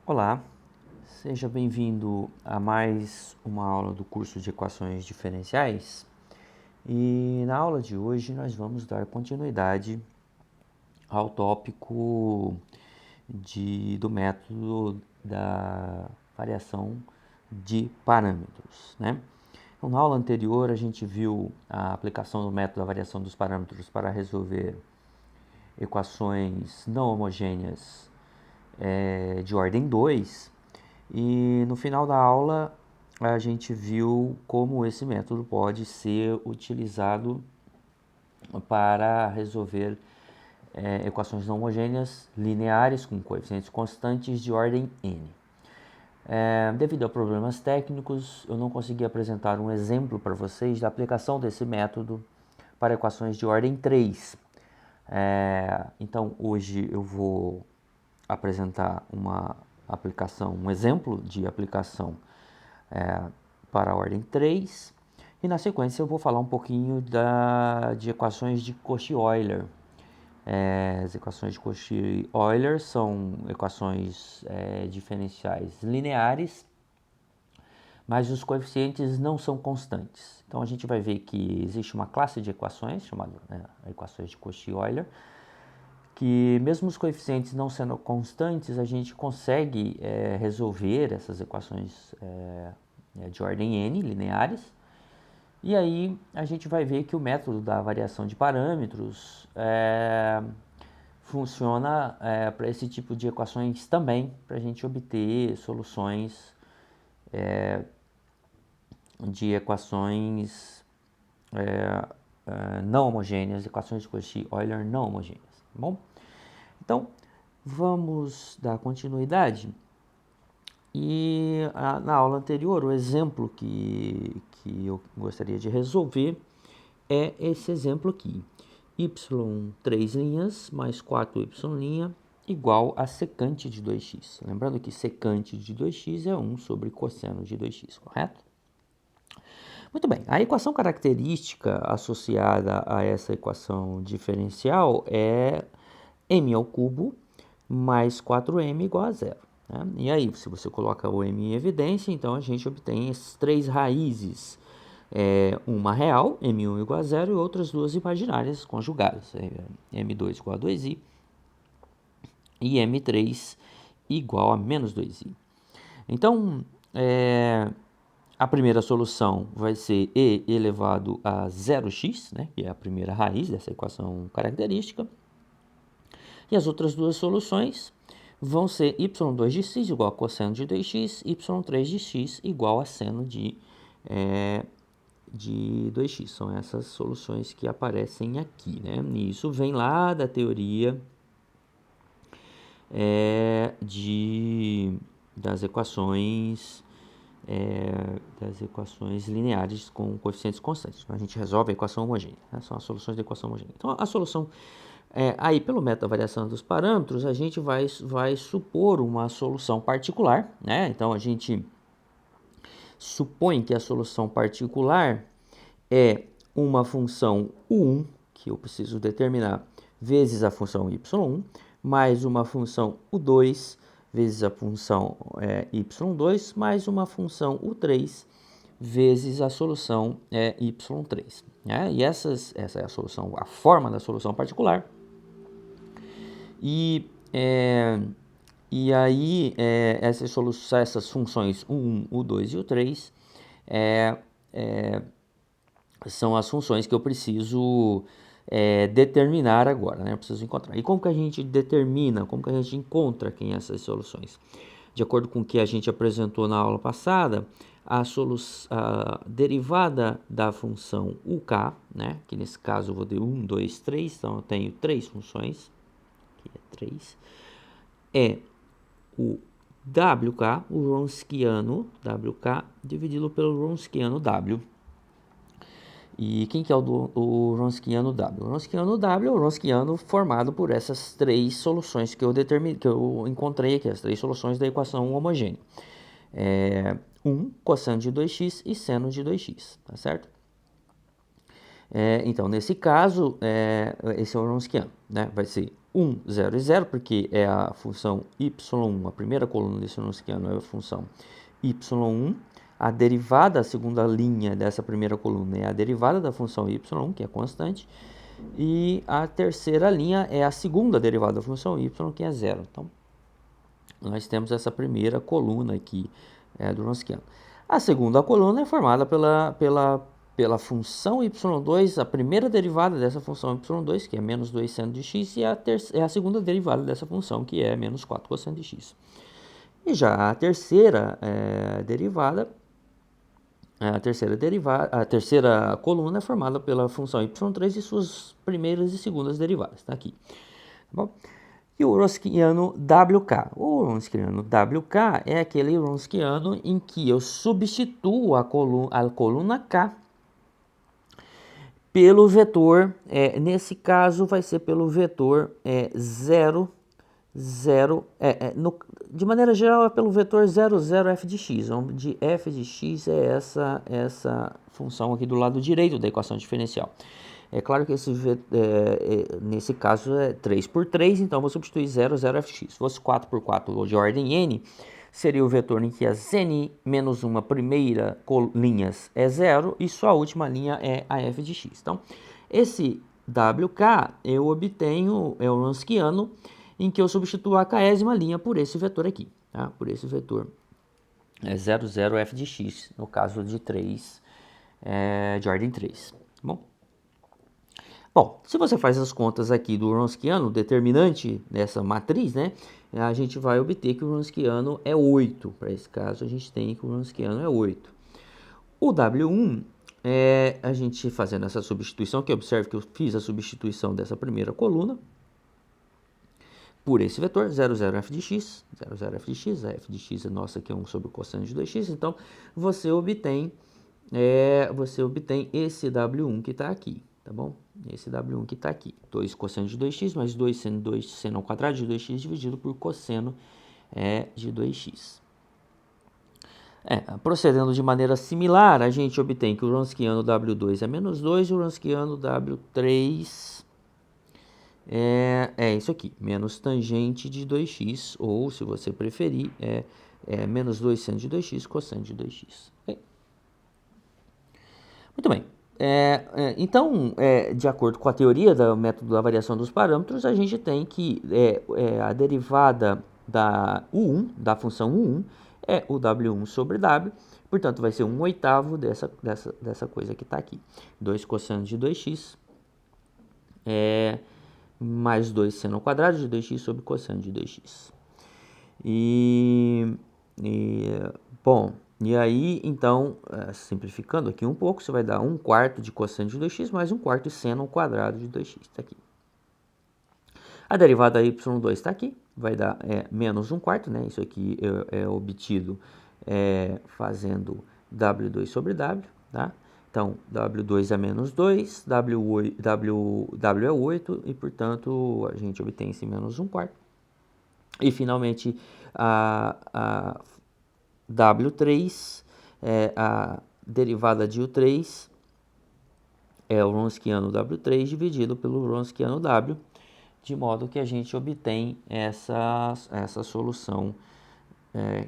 Olá, seja bem-vindo a mais uma aula do curso de Equações Diferenciais. E na aula de hoje nós vamos dar continuidade ao tópico do método da variação de parâmetros, né? Então, na aula anterior a gente viu a aplicação do método da variação dos parâmetros para resolver equações não homogêneas de ordem 2. E no final da aula a gente viu como esse método pode ser utilizado para resolver equações não homogêneas lineares com coeficientes constantes de ordem n. Devido a problemas técnicos, eu não consegui apresentar um exemplo para vocês da aplicação desse método para equações de ordem 3. Então hoje eu vou apresentar um exemplo de aplicação para a ordem 3, e na sequência eu vou falar um pouquinho de equações de Cauchy-Euler. As equações de Cauchy-Euler são equações diferenciais lineares, mas os coeficientes não são constantes. Então a gente vai ver que existe uma classe de equações, chamada equações de Cauchy-Euler, que mesmo os coeficientes não sendo constantes, a gente consegue resolver essas equações de ordem n, lineares. E aí a gente vai ver que o método da variação de parâmetros funciona para esse tipo de equações também, para a gente obter soluções de equações não homogêneas, equações de Cauchy-Euler não homogêneas. Tá bom? Então, vamos dar continuidade. E na aula anterior, o exemplo que eu gostaria de resolver é esse exemplo aqui. Y 3 linhas mais 4y' igual a secante de 2x. Lembrando que secante de 2x é 1 sobre cosseno de 2x, correto? Muito bem, a equação característica associada a essa equação diferencial é m ao cubo mais 4m igual a zero. Né? E aí, se você coloca o m em evidência, então a gente obtém as três raízes. Uma real, m1 igual a zero, e outras duas imaginárias conjugadas, m2 igual a 2i e m3 igual a menos 2i. Então, a primeira solução vai ser e elevado a 0x, né, que é a primeira raiz dessa equação característica. E as outras duas soluções vão ser y2 de x igual a cosseno de 2x, y3 de x igual a seno de 2x. São essas soluções que aparecem aqui, né? E isso vem lá da teoria das equações lineares com coeficientes constantes. Então, a gente resolve a equação homogênea, né? São as soluções da equação homogênea. Então, a solução aí, pelo método da variação dos parâmetros, a gente vai supor uma solução particular, né? Então, a gente supõe que a solução particular é uma função u1, que eu preciso determinar, vezes a função y1, mais uma função u2, vezes a função y2, mais uma função u3, vezes a solução y3. Né? E essa é a solução, a forma da solução particular. E aí, essas funções u1, u2 e u3 são as funções que eu preciso determinar agora, né? Eu preciso encontrar. E como que a gente determina, como que a gente encontra aqui essas soluções? De acordo com o que a gente apresentou na aula passada, a derivada da função uk, né? Que nesse caso eu vou ter 1, 2, 3, então eu tenho três funções, aqui é 3, é o WK, o Wronskiano WK, dividido pelo Wronskiano W. E quem que é o Wronskiano W? O Wronskiano W é o Wronskiano formado por essas três soluções que eu encontrei aqui, as três soluções da equação homogênea. 1, cosseno de 2x e seno de 2x, tá certo? Então, nesse caso, esse é o Wronskiano, né? Vai ser 1, 0 e 0, porque é a função y1, a primeira coluna desse Wronskiano é a função y1. A derivada, a segunda linha dessa primeira coluna é a derivada da função y1, que é constante. E a terceira linha é a segunda derivada da função y, que é 0. Então, nós temos essa primeira coluna aqui do Wronskiano. A segunda coluna é formada pela função y2, a primeira derivada dessa função y2, que é menos 2 seno de x, e a segunda derivada dessa função, que é menos 4 cosseno de x. E já a terceira derivada, a terceira coluna é formada pela função y3 e suas primeiras e segundas derivadas. Está aqui. Tá bom? E o Wronskiano WK. O Wronskiano WK é aquele Wronskiano em que eu substituo a coluna K pelo vetor, nesse caso vai ser pelo vetor 0, 0, de maneira geral é pelo vetor 0, 0 f de x, onde f de x é essa função aqui do lado direito da equação diferencial. É claro que nesse caso é 3 por 3, então vou substituir 0, 0 f de x. Se fosse 4 por 4 ou de ordem n, seria o vetor em que as n menos uma primeira linhas é 0 e sua última linha é a f de x. Então, esse WK eu obtenho, é o Wronskiano, em que eu substituo a késima linha por esse vetor aqui, tá? Por esse vetor 0, 0 f de x, no caso de 3, de ordem 3, tá bom? Bom, se você faz as contas aqui do Wronskiano, determinante dessa matriz, né, a gente vai obter que o Wronskiano é 8. Para esse caso, a gente tem que o Wronskiano é 8. O W1, a gente fazendo essa substituição, que observe que eu fiz a substituição dessa primeira coluna por esse vetor, 0, 0 f de x, 0, 0 f de x, a f de x é nossa, que é 1 sobre o cosseno de 2x, então você obtém esse W1 que está aqui, tá bom? Esse W1 que está aqui, 2 cosseno de 2x mais 2 seno ao quadrado de 2x dividido por cosseno de 2x. Procedendo de maneira similar, a gente obtém que o Wronskiano W2 é menos 2 e o Wronskiano W3 é isso aqui, menos tangente de 2x, ou se você preferir, menos 2 seno de 2x cosseno de 2x. Okay? Muito bem. Então, de acordo com a teoria do método da variação dos parâmetros, a gente tem que a derivada da U1, da função U1, é o W1 sobre W, portanto vai ser 1/8 dessa coisa que está aqui. 2 cosseno de 2x mais 2 seno ao quadrado de 2x sobre cosseno de 2x. Bom, e aí, então, simplificando aqui um pouco, você vai dar 1/4 de cosseno de 2x mais 1/4 de seno ao quadrado de 2x, está aqui. A derivada y2 está aqui, vai dar menos 1/4, né? Isso aqui é obtido fazendo W2 sobre W, tá? Então, W2 é menos 2, W é 8 e, portanto, a gente obtém esse menos 1/4. E, finalmente, a W3, a derivada de U3 é o Wronskiano W3 dividido pelo Wronskiano W, de modo que a gente obtém essa solução,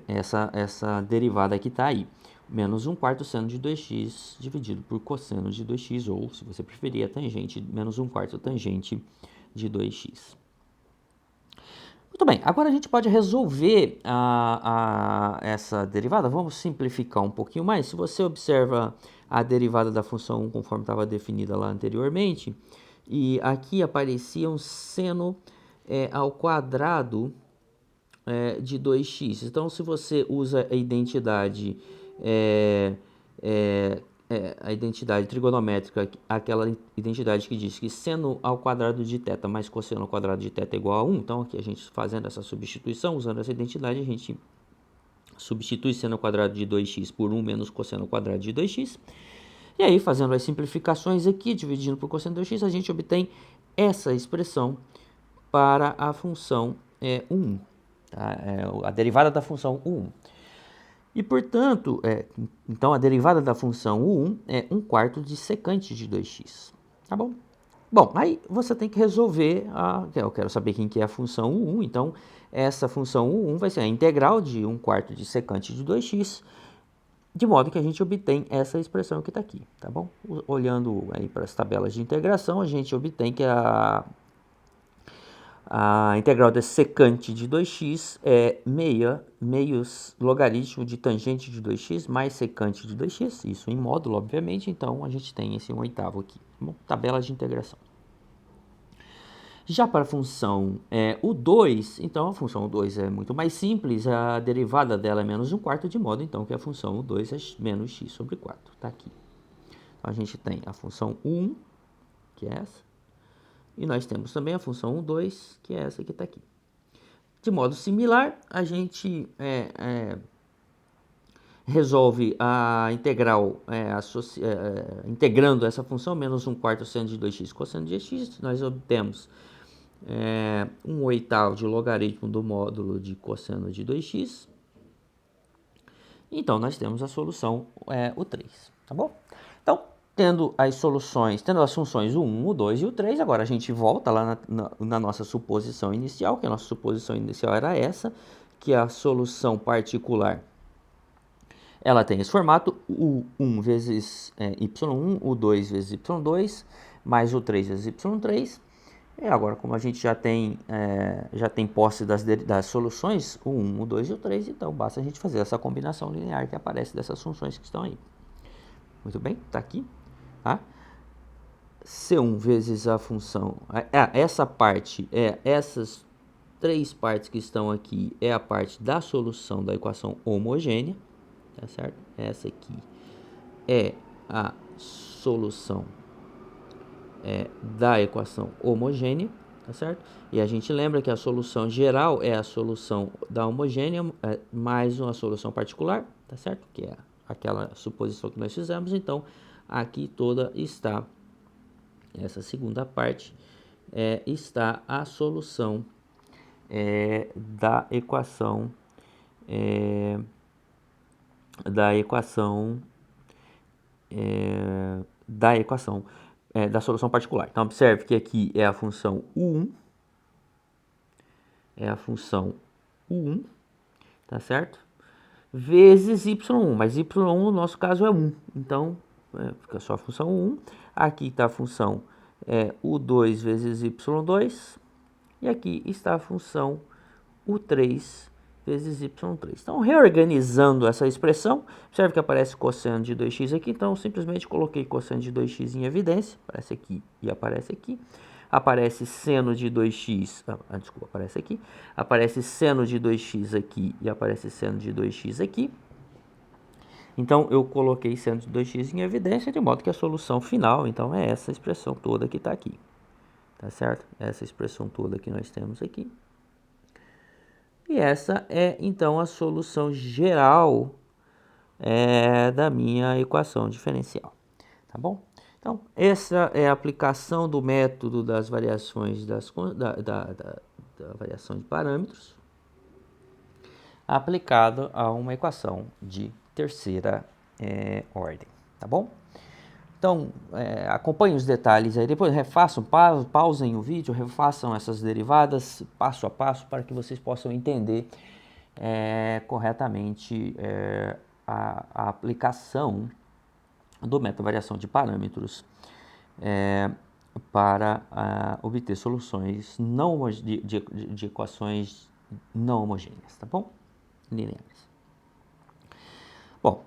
essa derivada que está aí. Menos 1/4 seno de 2x dividido por cosseno de 2x, ou, se você preferir, a tangente, menos 1/4 tangente de 2x. Muito bem, agora a gente pode resolver essa derivada. Vamos simplificar um pouquinho mais. Se você observa a derivada da função 1 conforme estava definida lá anteriormente, e aqui aparecia um seno ao quadrado de 2x. Então, se você usa a identidade trigonométrica, aquela identidade que diz que seno ao quadrado de θ mais cosseno ao quadrado de θ é igual a 1. Então, aqui a gente fazendo essa substituição, usando essa identidade, a gente substitui seno ao quadrado de 2x por 1 menos cosseno ao quadrado de 2x. E aí, fazendo as simplificações aqui, dividindo por cosseno de 2x, a gente obtém essa expressão para a função 1, tá? A derivada da função U1. E, portanto, então a derivada da função U1 é 1/4 de secante de 2x, tá bom? Bom, aí você tem que resolver, eu quero saber quem que é a função U1, então essa função U1 vai ser a integral de 1/4 de secante de 2x, de modo que a gente obtém essa expressão que está aqui, tá bom? Olhando aí para as tabelas de integração, a gente obtém que a integral desse secante de 2x é meios logaritmo de tangente de 2x mais secante de 2x, isso em módulo, obviamente, então a gente tem esse 1/8 aqui, tá bom? Tabela de integração. Já para a função U2, então a função U2 é muito mais simples, a derivada dela é menos 1/4, de modo então que a função U2 é menos x sobre 4, está aqui. Então a gente tem a função U1, que é essa, e nós temos também a função U2, que é essa que está aqui. De modo similar, a gente resolve a integral integrando essa função, menos 1/4 seno de 2x cosseno de x, nós obtemos 1/8 de logaritmo do módulo de cosseno de 2x. Então, nós temos a solução U3, tá bom? Então, tendo as funções U1, U2 e U3, agora a gente volta lá na nossa suposição inicial, que a nossa suposição inicial era essa, que a solução particular, ela tem esse formato, U1 vezes y1, U2 vezes y2, mais U3 vezes y3. E agora, como a gente já tem posse das soluções, o 1, o 2 e o 3, então basta a gente fazer essa combinação linear que aparece dessas funções que estão aí. Muito bem, está aqui. Tá? C1 vezes a função... essa parte, essas três partes que estão aqui, é a parte da solução da equação homogênea. Tá certo? Essa aqui é a solução da equação homogênea, tá certo? E a gente lembra que a solução geral é a solução da homogênea mais uma solução particular, tá certo? Que é aquela suposição que nós fizemos. Então, aqui toda está, essa segunda parte, está a solução da equação da solução particular. Então, observe que aqui é a função U1, tá certo? Vezes y1, mas y1 no nosso caso é 1, então fica só a função 1. Aqui está a função U2 vezes y2, e aqui está a função U3 vezes y3. Então, reorganizando essa expressão, observe que aparece cosseno de 2x aqui, então simplesmente coloquei cosseno de 2x em evidência, aparece aqui e aparece aqui. Aparece seno de 2x, aparece aqui. Aparece seno de 2x aqui e aparece seno de 2x aqui. Então, eu coloquei seno de 2x em evidência, de modo que a solução final, então, é essa expressão toda que está aqui. Tá certo? Essa expressão toda que nós temos aqui. E essa é, então, a solução geral da minha equação diferencial. Tá bom? Então, essa é a aplicação do método das variações da variação de parâmetros aplicado a uma equação de terceira ordem. Tá bom? Então, acompanhem os detalhes aí, depois refaçam, pausem o vídeo, refaçam essas derivadas passo a passo para que vocês possam entender corretamente a aplicação do método de variação de parâmetros para obter soluções de equações não homogêneas, tá bom? Lineares. Bom,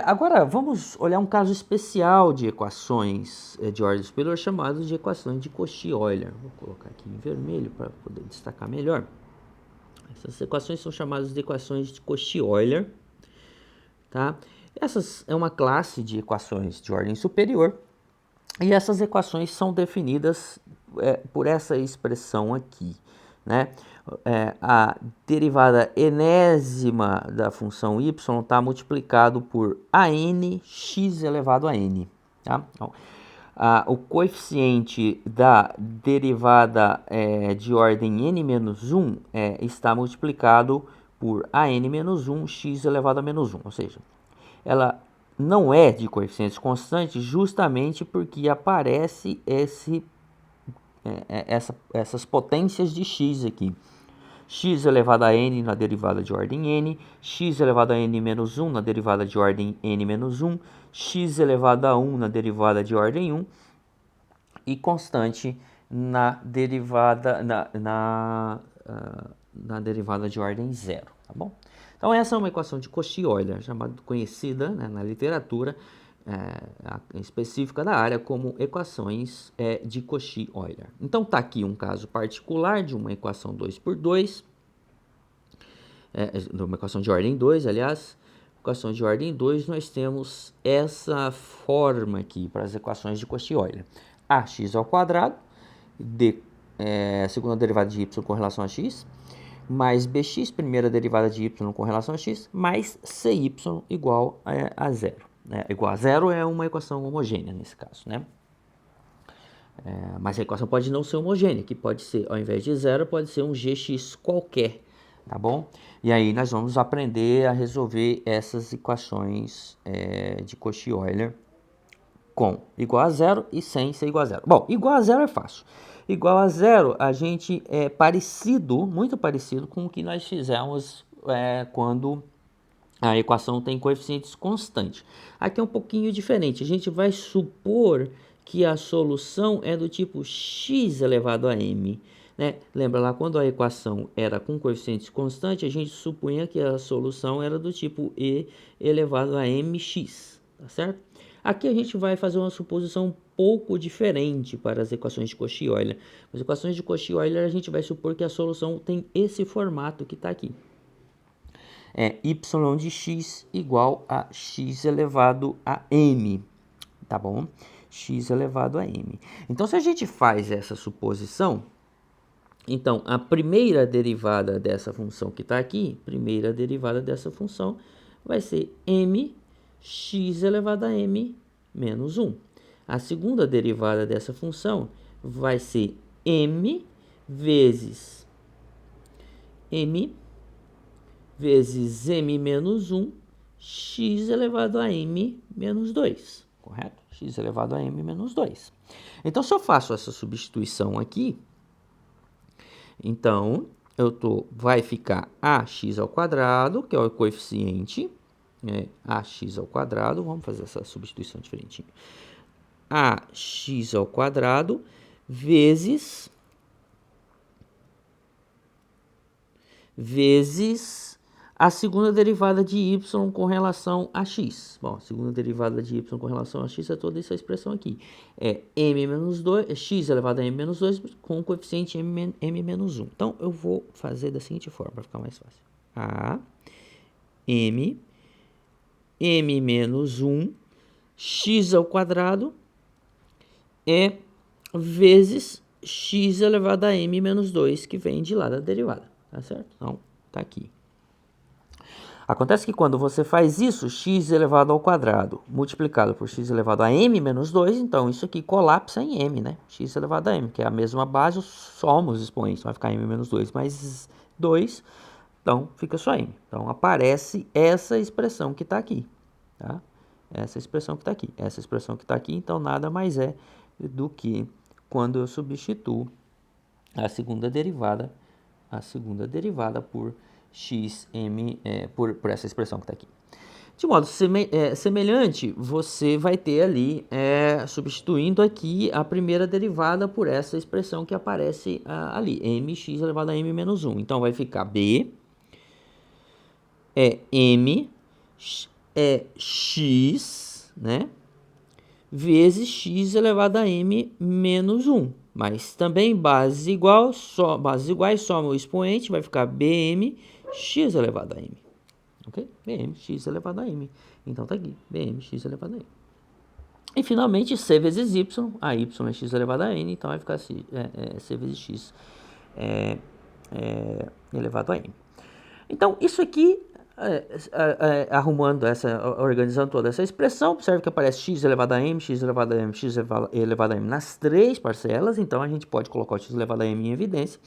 agora vamos olhar um caso especial de equações de ordem superior chamado de equações de Cauchy-Euler. Vou colocar aqui em vermelho para poder destacar melhor. Essas equações são chamadas de equações de Cauchy-Euler, tá? Essas é uma classe de equações de ordem superior e essas equações são definidas por essa expressão aqui, né? A derivada enésima da função y está multiplicado por an x elevado a n. Tá? Então, o coeficiente da derivada de ordem n-1 está multiplicado por an-1 x elevado a menos 1, ou seja, ela não é de coeficientes constantes justamente porque aparece esse essas potências de x aqui. X elevado a n na derivada de ordem n, x elevado a n menos 1 na derivada de ordem n menos 1, x elevado a 1 na derivada de ordem 1 e constante na derivada, na derivada de ordem 0, tá bom? Então essa é uma equação de Cauchy-Euler, conhecida, né, na literatura específica da área como equações de Cauchy-Euler. Então está aqui um caso particular de uma equação 2×2, uma equação de ordem 2, aliás. Equação de ordem 2, nós temos essa forma aqui para as equações de Cauchy-Euler. Ax ao quadrado, segunda derivada de y com relação a x, mais bx, primeira derivada de y com relação a x, mais cy igual a zero. Igual a zero é uma equação homogênea nesse caso, né? Mas a equação pode não ser homogênea, que pode ser, ao invés de zero, pode ser um gx qualquer, tá bom? E aí nós vamos aprender a resolver essas equações de Cauchy-Euler com igual a zero e sem ser igual a zero. Bom, igual a zero é fácil. Igual a zero, a gente é parecido, muito parecido com o que nós fizemos quando a equação tem coeficientes constantes. Aqui é um pouquinho diferente. A gente vai supor que a solução é do tipo x elevado a m. Né? Lembra lá, quando a equação era com coeficientes constantes, a gente supunha que a solução era do tipo e elevado a mx, tá certo? Aqui a gente vai fazer uma suposição um pouco diferente para as equações de Cauchy-Euler. As equações de Cauchy-Euler a gente vai supor que a solução tem esse formato que está aqui. Y de x igual a x elevado a m, tá bom? X elevado a m. Então, se a gente faz essa suposição, então a primeira derivada dessa função que está aqui, primeira derivada dessa função, vai ser m x elevado a m menos 1. A segunda derivada dessa função vai ser m vezes m menos 1, x elevado a m menos 2, correto? X elevado a m menos 2. Então, se eu faço essa substituição aqui, então, vai ficar ax ao quadrado, que é o coeficiente, ax ao quadrado, vamos fazer essa substituição diferentinha. Ax ao quadrado vezes a segunda derivada de y com relação a x. Bom, a segunda derivada de y com relação a x é toda essa expressão aqui. M menos 2, x elevado a m menos 2 com o coeficiente m menos 1. Então, eu vou fazer da seguinte forma, para ficar mais fácil. M menos 1, x ao quadrado vezes x elevado a m menos 2, que vem de lá da derivada, tá certo? Então, tá aqui. Acontece que quando você faz isso, x elevado ao quadrado multiplicado por x elevado a m menos 2, então isso aqui colapsa em m, né? X elevado a m, que é a mesma base, somos expoentes, vai ficar m menos 2 mais 2, então fica só m. Então aparece essa expressão que está aqui, tá? Essa expressão que está aqui. Essa expressão que está aqui, então nada mais é do que quando eu substituo a segunda derivada por xm, por essa expressão que está aqui. De modo semelhante, você vai ter ali, substituindo aqui a primeira derivada por essa expressão que aparece ali, mx elevado a m menos 1. Então, vai ficar b, m, x, né, vezes x elevado a m menos 1. Mas também bases iguais, soma o expoente, vai ficar bm x elevado a m. Ok? Bm x elevado a m. Então tá aqui, bm x elevado a m. E finalmente c vezes y, a y é x elevado a n, então vai ficar c vezes x elevado a m. Então isso aqui, organizando toda essa expressão, observe que aparece x elevado a m, x elevado a m, x elevado a m nas três parcelas, então a gente pode colocar o x elevado a m em evidência,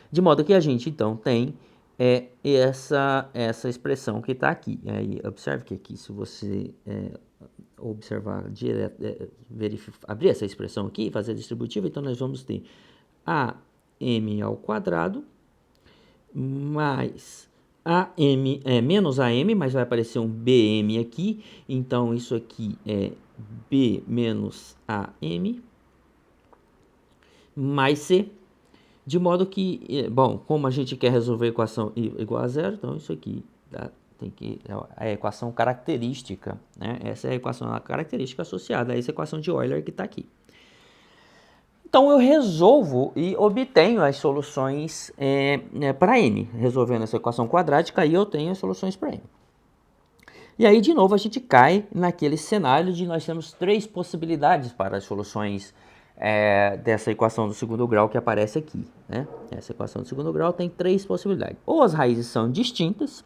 de modo que a gente então tem essa expressão que está aqui. E aí, observe que aqui, se você observar direto, abrir essa expressão aqui, fazer a distributiva, então nós vamos ter AM ao quadrado mais AM, menos AM, mas vai aparecer um BM aqui, então isso aqui é B menos AM mais C, de modo que, bom, como a gente quer resolver a equação igual a zero, então isso aqui tem que a equação característica, né? Essa é a equação característica associada a essa equação de Euler que está aqui. Então eu resolvo e obtenho as soluções para n. Resolvendo essa equação quadrática, aí eu tenho as soluções para n. E aí, de novo, a gente cai naquele cenário de nós temos três possibilidades para as soluções dessa equação do segundo grau que aparece aqui, né? Essa equação do segundo grau tem três possibilidades. Ou as raízes são distintas.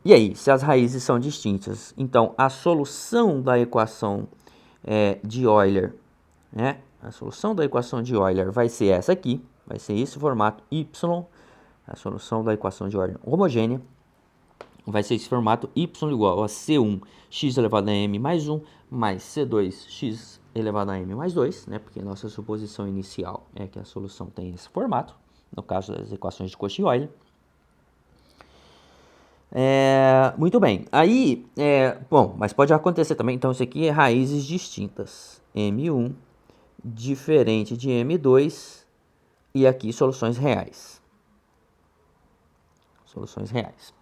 E aí, se as raízes são distintas, então a solução da equação de Euler, né? A solução da equação de Euler vai ser essa aqui, vai ser esse formato y, a solução da equação de Euler homogênea, vai ser esse formato y igual a C1 x elevado a m mais 1 mais C2 x elevado a m mais 2, né? Porque a nossa suposição inicial é que a solução tem esse formato, no caso das equações de Cauchy-Euler. Muito bem, aí, bom, mas pode acontecer também, então isso aqui é raízes distintas, M1 diferente de M2 e aqui soluções reais. Soluções reais.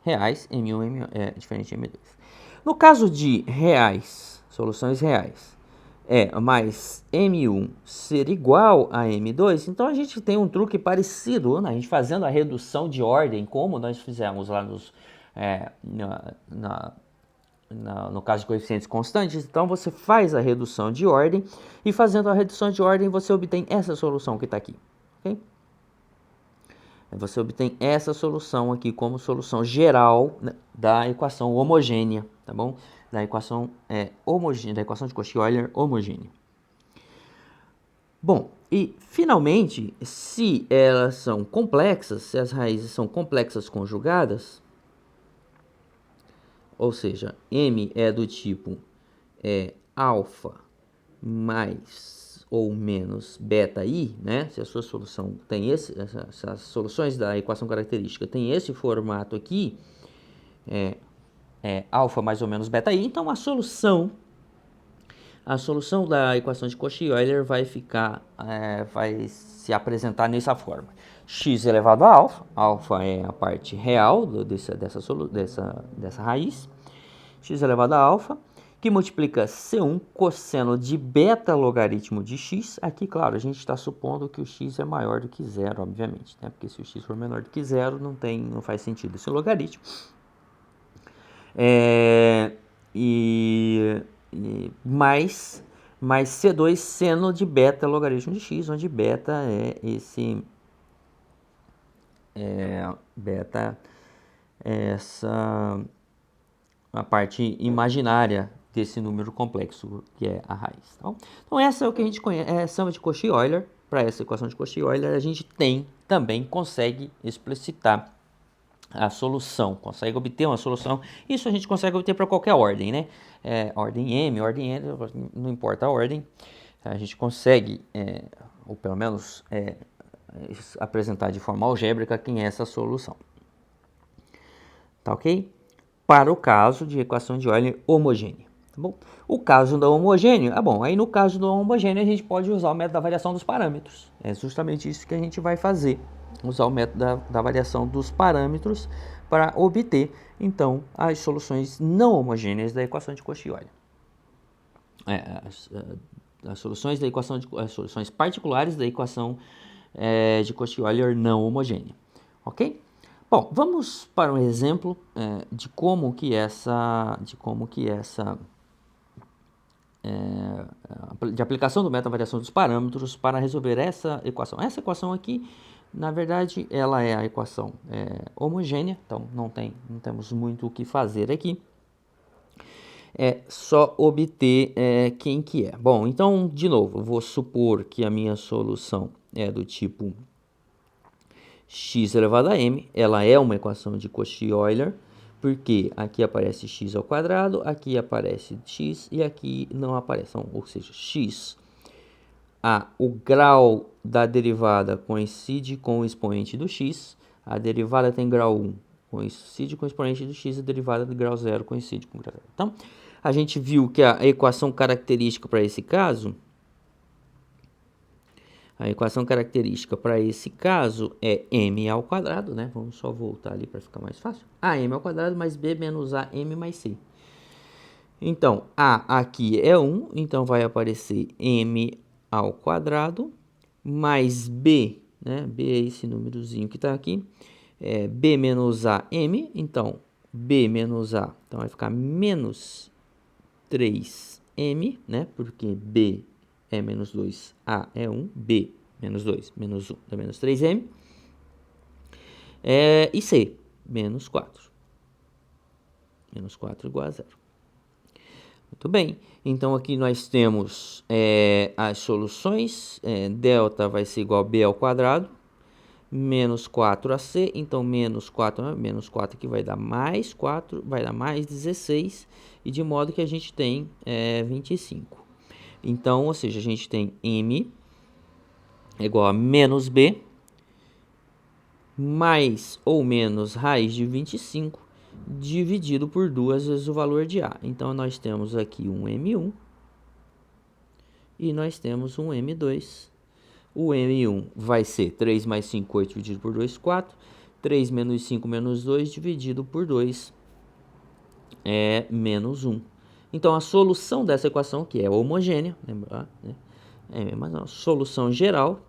Reais, M1 é diferente de M2. No caso de reais, soluções reais, mais M1 ser igual a M2, então a gente tem um truque parecido, né? A gente fazendo a redução de ordem, como nós fizemos lá no caso de coeficientes constantes. Então você faz a redução de ordem e fazendo a redução de ordem você obtém essa solução que está aqui, ok? Você obtém essa solução aqui como solução geral, né, da equação homogênea, tá bom? Da equação homogênea, da equação de Cauchy-Euler homogênea. Bom, e finalmente, se elas são complexas, se as raízes são complexas conjugadas, ou seja, m é do tipo alfa mais ou menos beta i, né? Se a sua solução tem se as soluções da equação característica tem esse formato aqui, alfa mais ou menos beta i, então a solução da equação de Cauchy-Euler vai se apresentar nessa forma: x elevado a alfa, alfa é a parte real dessa raiz, x elevado a alfa, que multiplica C1 cosseno de beta logaritmo de x. Aqui, claro, a gente está supondo que o x é maior do que zero, obviamente, né? Porque se o x for menor do que zero, não faz sentido esse logaritmo. Mais C2 seno de beta logaritmo de x, onde beta a parte imaginária desse número complexo, que é a raiz. Então essa é o que a gente conhece, é a soma de Cauchy-Euler. Para essa equação de Cauchy-Euler, a gente também consegue explicitar a solução, consegue obter uma solução. Isso a gente consegue obter para qualquer ordem, né? Ordem M, ordem N, não importa a ordem, a gente consegue, ou pelo menos apresentar de forma algébrica quem é essa solução. Tá ok? Para o caso de equação de Euler homogênea. Tá bom? O caso da homogênea, aí no caso da homogênea a gente pode usar o método da variação dos parâmetros. É justamente isso que a gente vai fazer, usar o método da variação dos parâmetros para obter, então, as soluções não homogêneas da equação de Cauchy-Euler. As soluções da equação as soluções particulares da equação de Cauchy-Euler não homogênea. Ok? Bom, vamos para um exemplo de como que de aplicação do método da variação dos parâmetros para resolver essa equação. Essa equação aqui, na verdade, ela é a equação homogênea, então não temos muito o que fazer aqui. É só obter quem que é. Bom, então, de novo, vou supor que a minha solução é do tipo x elevado a m, ela é uma equação de Cauchy-Euler, Porque aqui aparece x ao quadrado, aqui aparece x e aqui não aparece. Então, ou seja, x, o grau da derivada coincide com o expoente do x, a derivada tem grau 1, coincide com o expoente do x, a derivada de grau 0 coincide com o grau 0. Então, a gente viu que a equação característica para esse caso, é m ao quadrado, né? Vamos só voltar ali para ficar mais fácil. AM ao quadrado mais b menos AM mais c. Então, A aqui é 1, então vai aparecer m ao quadrado mais b, né? B é esse númerozinho que está aqui. B menos A, m. Então, b menos A, então vai ficar menos 3m, né? Porque b é menos 2, A é 1, b menos 2, menos 1 dá menos 3m. E c, menos 4. Menos 4 igual a 0. Muito bem, então aqui nós temos as soluções. Delta vai ser igual a b ao quadrado, menos 4ac, então menos 4 aqui vai dar mais 4, vai dar mais 16, e de modo que a gente tem 25. Então, ou seja, a gente tem m é igual a menos b, mais ou menos raiz de 25, dividido por 2 vezes o valor de A. Então, nós temos aqui um M1 e nós temos um M2. O M1 vai ser 3 mais 5, 8, dividido por 2, 4. 3 menos 5, menos 2, dividido por 2, é menos 1. Então, a solução dessa equação, que é homogênea, lembrar, né? Mas a solução geral,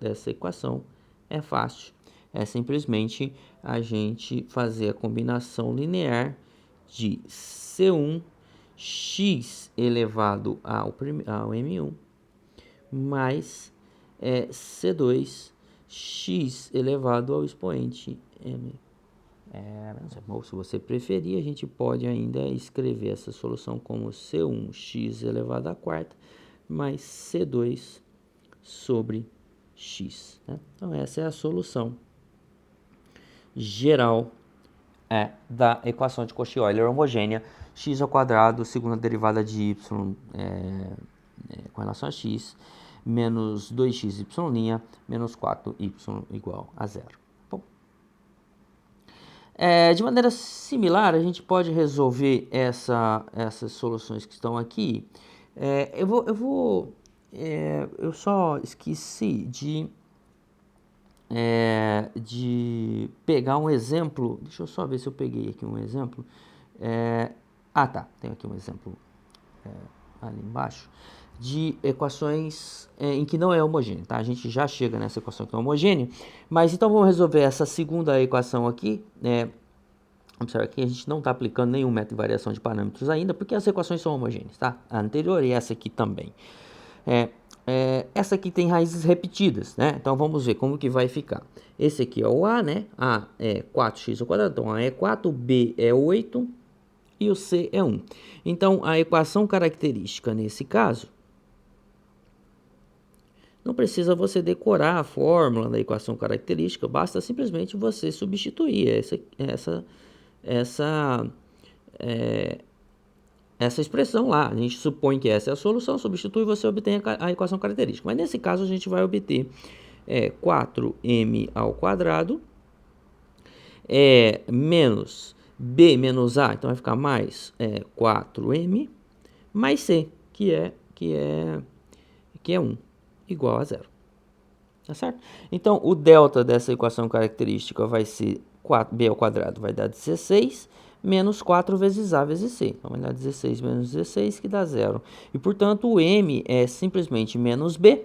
dessa equação é fácil. É simplesmente a gente fazer a combinação linear de C1 x elevado ao M1 mais C2 x elevado ao expoente M. Se você preferir, a gente pode ainda escrever essa solução como C1 x elevado à quarta mais C2 sobre x. Né? Então, essa é a solução geral da equação de Cauchy-Euler homogênea, x ao quadrado, segunda derivada de y com relação a x, menos 2xy', menos 4y igual a 0. Bom, de maneira similar, a gente pode resolver essas soluções que estão aqui. Eu só esqueci de pegar um exemplo. Deixa eu só ver se eu peguei aqui um exemplo. Tá, tem aqui um exemplo ali embaixo de equações em que não é homogêneo, tá? A gente já chega nessa equação que é homogênea, mas então vamos resolver essa segunda equação aqui. Observa que a gente não está aplicando nenhum método de variação de parâmetros ainda, porque as equações são homogêneas, tá? A anterior e essa aqui também. Essa aqui tem raízes repetidas, né? Então vamos ver como que vai ficar. Esse aqui é o A, né? A é 4x ao quadrado, então A é 4, o B é 8 e o C é 1. Então a equação característica nesse caso, não precisa você decorar a fórmula da equação característica, basta simplesmente você substituir essa expressão lá. A gente supõe que essa é a solução, substitui e você obtém a equação característica. Mas nesse caso a gente vai obter 4m ao quadrado menos b menos a, então vai ficar mais 4m mais c, que é 1, igual a 0. Tá certo? Então, o delta dessa equação característica vai ser 4b ao quadrado, vai dar 16, menos 4 vezes a vezes c. Então, vai dar 16 menos 16, que dá 0. E, portanto, o m é simplesmente menos b,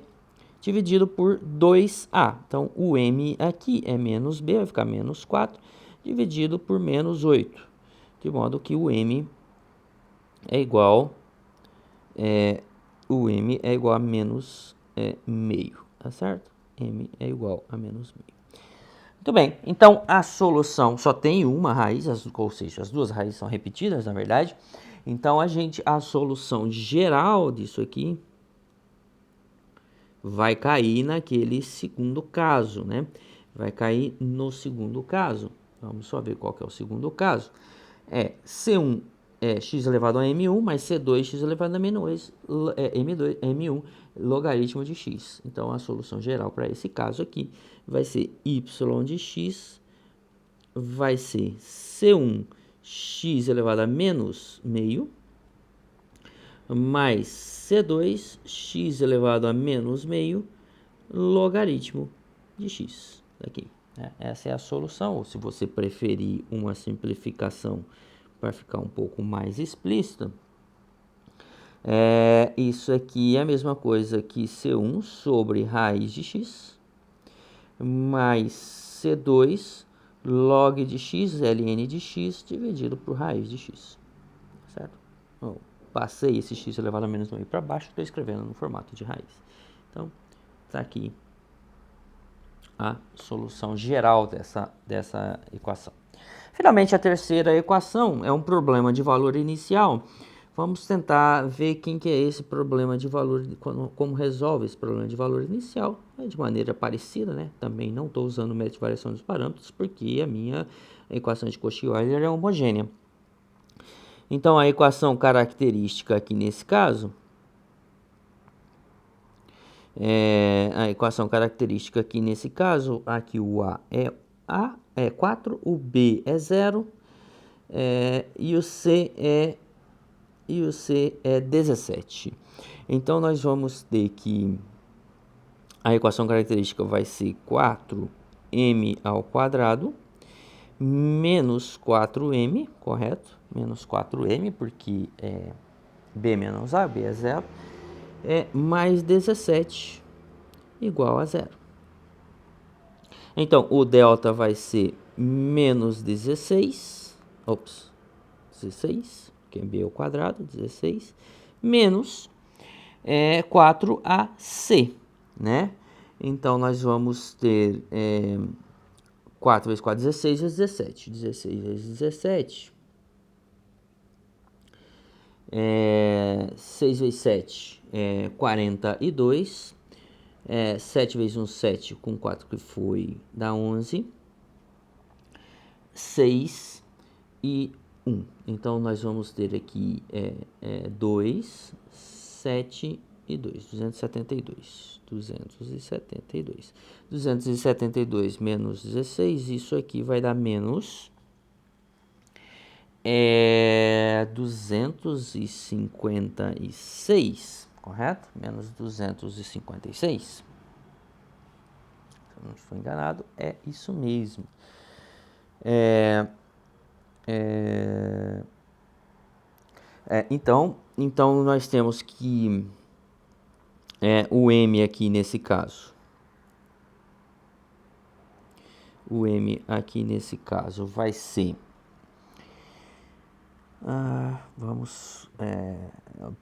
dividido por 2a. Então, o m aqui é menos b, vai ficar menos 4, dividido por menos 8. De modo que o m é igual a menos meio, tá certo? M é igual a menos meio. Muito bem, então a solução só tem uma raiz, ou seja, as duas raízes são repetidas, na verdade. Então a solução geral disso aqui vai cair naquele segundo caso, né? vai cair no segundo caso. Vamos só ver qual que é o segundo caso. C1 é x elevado a m1 mais C2 x elevado a m2, m1 logaritmo de x. Então, a solução geral para esse caso aqui vai ser y de x vai ser C1 x elevado a menos meio mais C2 x elevado a menos meio logaritmo de x. Aqui. Essa é a solução, ou se você preferir uma simplificação para ficar um pouco mais explícita, isso aqui é a mesma coisa que C1 sobre raiz de x mais C2 log de x, ln de x, dividido por raiz de x. Certo? Bom, passei esse x elevado a menos meio para baixo, estou escrevendo no formato de raiz. Então, está aqui a solução geral dessa equação. Finalmente, a terceira equação é um problema de valor inicial. Vamos tentar ver quem que é esse problema de valor, como resolve esse problema de valor inicial. De maneira parecida, né? Também não estou usando o método de variação dos parâmetros, porque a minha equação de Cauchy-Euler é homogênea. Então, a equação característica aqui nesse caso, aqui o A é 4, o B é 0, e o C é 17. Então, nós vamos ter que a equação característica vai ser 4m ao quadrado menos 4m, correto? Menos 4m, porque b menos a, b é 0, mais 17 igual a 0. Então, o delta vai ser menos 16, 16, que é b ao quadrado, 16, menos 4ac, né? Então, nós vamos ter 4 vezes 4, 16 vezes 17. 16 vezes 17. 6 vezes 7 é 42. 7 vezes 1, 7, com 4 que foi, dá 11. 6 e 1. Então, nós vamos ter aqui 2, 7 e 2. 272. 272. 272 menos 16, isso aqui vai dar menos 256, correto? Menos 256. Se eu não estou enganado, é isso mesmo. Então, nós temos que o M aqui nesse caso. O M aqui nesse caso vai ser...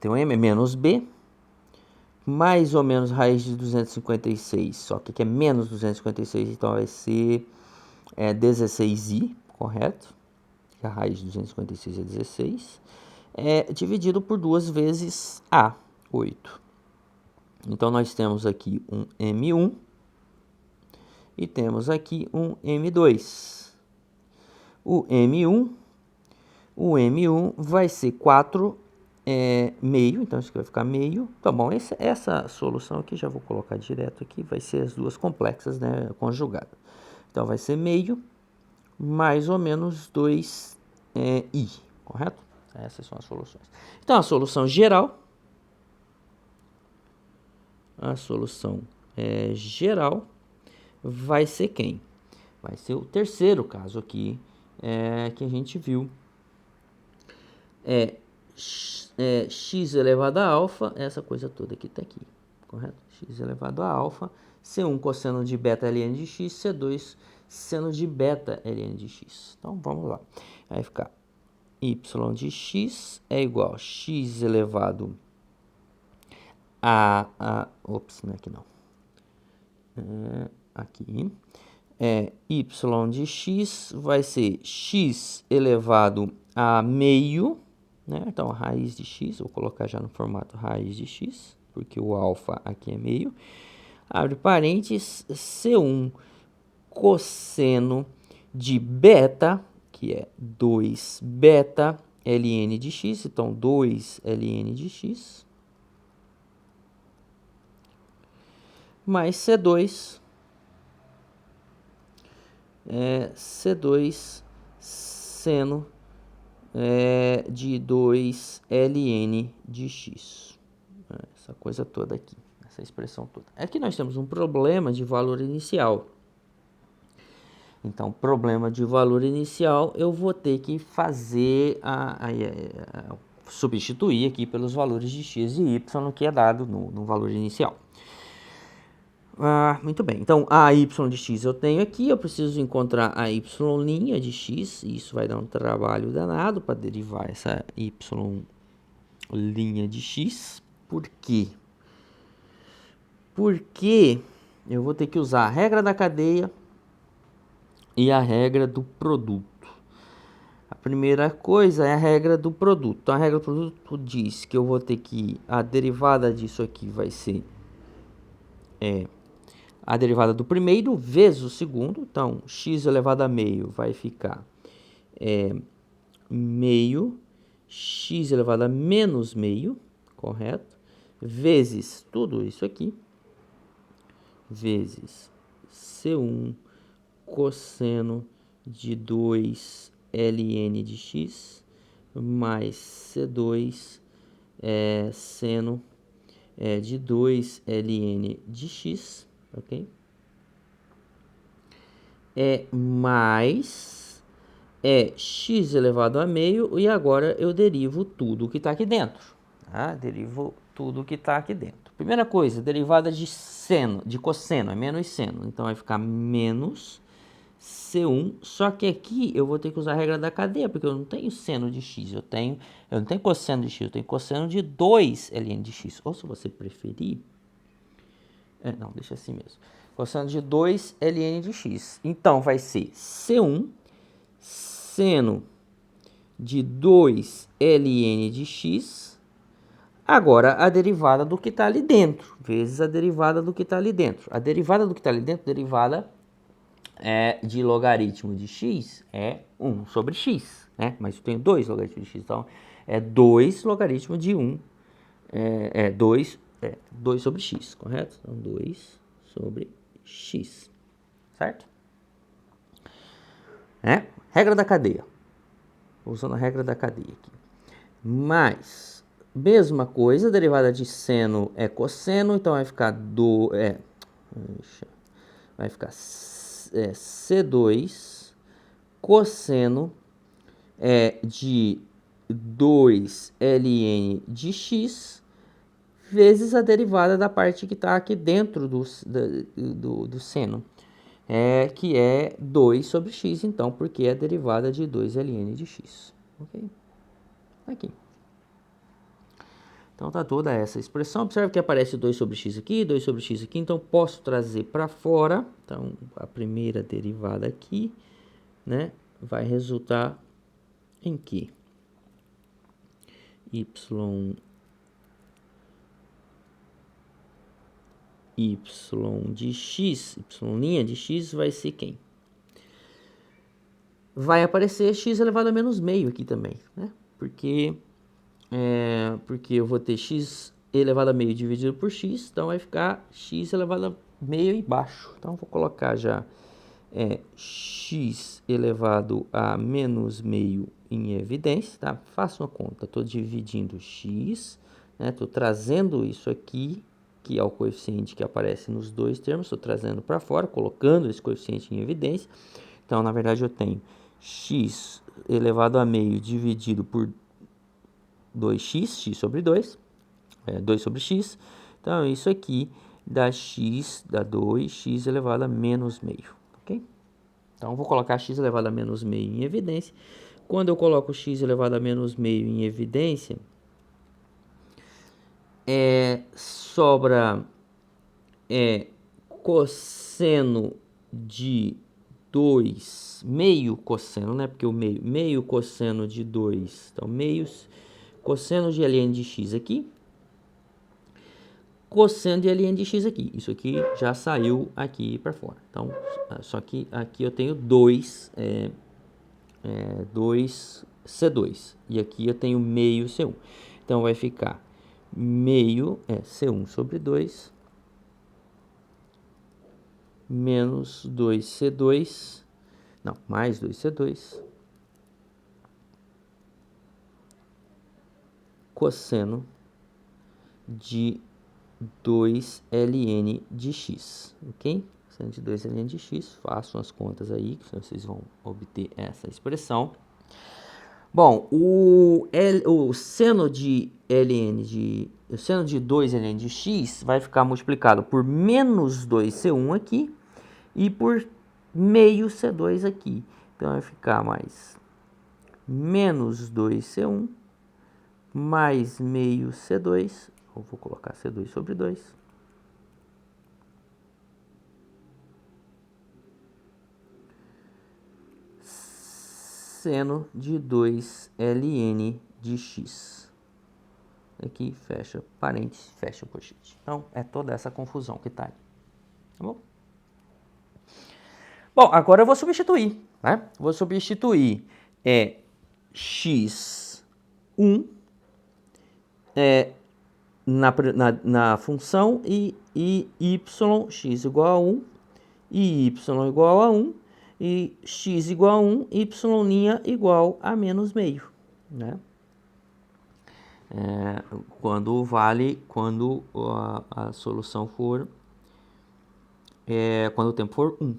tem o M menos B, mais ou menos raiz de 256. Só que aqui é menos 256, então vai ser 16i, correto? A raiz de 256 é 16. Dividido por 2 vezes A, 8. Então, nós temos aqui um M1 e temos aqui um M2. O M1 vai ser 4 meio, então isso aqui vai ficar meio. Tá bom, essa solução aqui, já vou colocar direto aqui, vai ser as duas complexas, né, conjugadas. Então, vai ser meio mais ou menos 2i, correto? Essas são as soluções. Então, a solução geral vai ser quem? Vai ser o terceiro caso aqui que a gente viu. X elevado a alfa, essa coisa toda aqui está aqui, correto? X elevado a alfa, C1 cosseno de beta ln de x, C2 seno de beta ln de x. Então, vamos lá. Vai ficar y de x é igual a x elevado a não é aqui não. Aqui. Y de x vai ser x elevado a meio, né? Então, a raiz de x, vou colocar já no formato raiz de x, porque o alfa aqui é meio. Abre parênteses, C1 cosseno de beta, que é 2 beta ln de x, então 2 ln de x, mais C2 seno de 2 ln de x. Essa coisa toda aqui, essa expressão toda. Aqui nós temos um problema de valor inicial. Então, problema de valor inicial, eu vou ter que fazer substituir aqui pelos valores de x e y que é dado no valor inicial. Muito bem, então a y de x eu tenho aqui, eu preciso encontrar a y' de x, e isso vai dar um trabalho danado para derivar essa y' de x. Por quê? Porque eu vou ter que usar a regra da cadeia e a regra do produto. A primeira coisa é a regra do produto. Então, a regra do produto diz que eu vou ter que... A derivada disso aqui vai ser... a derivada do primeiro vezes o segundo. Então, x elevado a meio vai ficar meio x elevado a menos meio, correto? Vezes tudo isso aqui. Vezes C1 cosseno de 2 ln de x mais C2 seno de 2 ln de x, ok? Mais x elevado a meio, e agora eu derivo tudo que está aqui dentro. Tá? Derivo tudo que está aqui dentro. Primeira coisa, derivada de seno, de cosseno, é menos seno. Então, vai ficar menos C1, só que aqui eu vou ter que usar a regra da cadeia, porque eu não tenho seno de x, eu não tenho cosseno de x, eu tenho cosseno de 2 ln de x. Ou se você preferir, não, deixa assim mesmo. Cosseno de 2 ln de x. Então, vai ser C1 seno de 2 ln de x. Agora, a derivada do que está ali dentro, vezes a derivada do que está ali dentro. A derivada do que está ali dentro, derivada de logaritmo de x é 1 sobre x, né? Mas eu tenho 2 logaritmos de x, então é 2 logaritmo de 1, 2 sobre x, correto? Então, 2 sobre x, certo? Regra da cadeia. Usando a regra da cadeia aqui. Mais, mesma coisa, derivada de seno é cosseno, então vai ficar vai ficar C2 cosseno de 2 ln de x vezes a derivada da parte que está aqui dentro do seno, que é 2 sobre x, então, porque é a derivada de 2 ln de x. Ok? Aqui. Então, tá toda essa expressão. Observe que aparece 2 sobre x aqui, 2 sobre x aqui. Então, posso trazer para fora. Então, a primeira derivada aqui, né, vai resultar em que y de x, y' de x vai ser quem? Vai aparecer x elevado a menos meio aqui também, né? Porque eu vou ter x elevado a meio dividido por x, então vai ficar x elevado a meio embaixo. Então, vou colocar já x elevado a menos meio em evidência, tá? Faço uma conta, estou dividindo x, né? Estou trazendo isso aqui, que é o coeficiente que aparece nos dois termos, estou trazendo para fora, colocando esse coeficiente em evidência. Então, na verdade, eu tenho x elevado a meio dividido por 2x, x sobre 2, 2 sobre x. Então, isso aqui dá 2x elevado a menos meio, ok? Então, vou colocar x elevado a menos meio em evidência. Quando eu coloco x elevado a menos meio em evidência, sobra cosseno de 2, meio cosseno, né? Porque o meio cosseno de 2, então meio cosseno de ln de x aqui, cosseno de ln de x aqui. Isso aqui já saiu aqui para fora. Então, só que aqui eu tenho 2C2. E aqui eu tenho meio C1. Então, vai ficar meio C1 sobre 2 menos 2C2. Não, mais 2C2 cosseno de 2ln de x, ok? Cosseno de 2ln de x, façam as contas aí, que vocês vão obter essa expressão. Bom, o seno de 2ln de x vai ficar multiplicado por menos 2c1 aqui e por meio c2 aqui. Então, vai ficar mais menos 2c1 mais meio c2. Eu vou colocar C2 sobre 2. Seno de 2ln de x. Aqui fecha parênteses, fecha o post-it. Então, é toda essa confusão que está aí. Tá bom? Bom, agora eu vou substituir. Né? Vou substituir x1 na função e y, x igual a 1, e y igual a 1, e x igual a 1, y' igual a menos meio, né? Quando a solução for, quando o tempo for 1.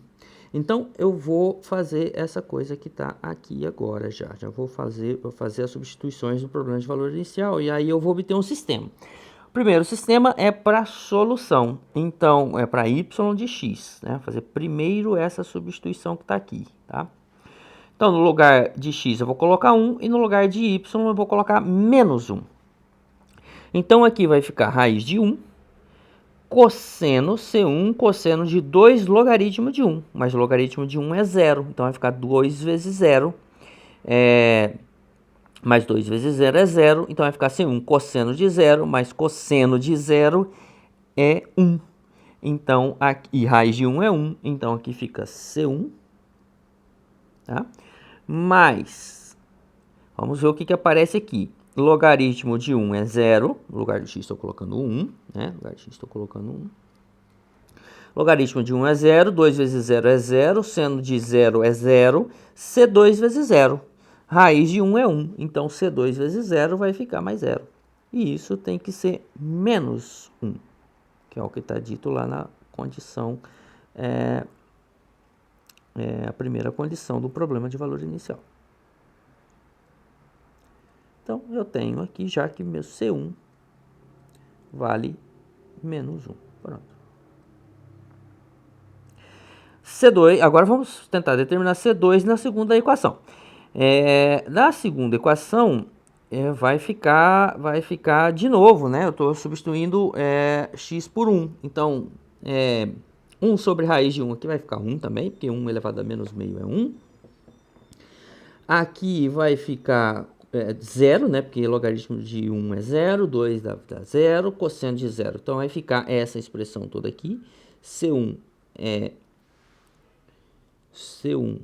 Então, eu vou fazer essa coisa que está aqui agora já. Já vou fazer as substituições do problema de valor inicial e aí eu vou obter um sistema. O primeiro sistema é para solução. Então, é para y de x. Né? Fazer primeiro essa substituição que está aqui. Tá? Então, no lugar de x eu vou colocar 1 e no lugar de y eu vou colocar menos 1. Então, aqui vai ficar raiz de 1. Cosseno C1, cosseno de 2 logaritmo de 1. Mas o logaritmo de 1 é 0. Então, vai ficar 2 vezes 0. Mais 2 vezes 0 é 0. Então, vai ficar C1 cosseno de 0. Mais cosseno de 0 é 1. Então, aqui, raiz de 1 é 1. Então, aqui fica C1. Tá? Mais, vamos ver o que aparece aqui. Logaritmo de 1 é 0. No lugar de x estou colocando 1. Né? No lugar de x estou colocando 1. Logaritmo de 1 é 0. 2 vezes 0 é 0. Seno de 0 é 0. C2 vezes 0. Raiz de 1 é 1. Então, C2 vezes 0 vai ficar mais 0. E isso tem que ser menos 1. Que é o que está dito lá na condição, a primeira condição do problema de valor inicial. Então, eu tenho aqui já que meu C1 vale menos 1. Pronto. C2, agora vamos tentar determinar C2 na segunda equação. Na segunda equação, vai ficar de novo, né? Eu estou substituindo x por 1. Então, 1 sobre raiz de 1 aqui vai ficar 1 também, porque 1 elevado a menos meio é 1. Aqui vai ficar 0, né? Porque logaritmo de 1 é 0, 2 dá 0, cosseno de 0. Então, vai ficar essa expressão toda aqui. C1 é C1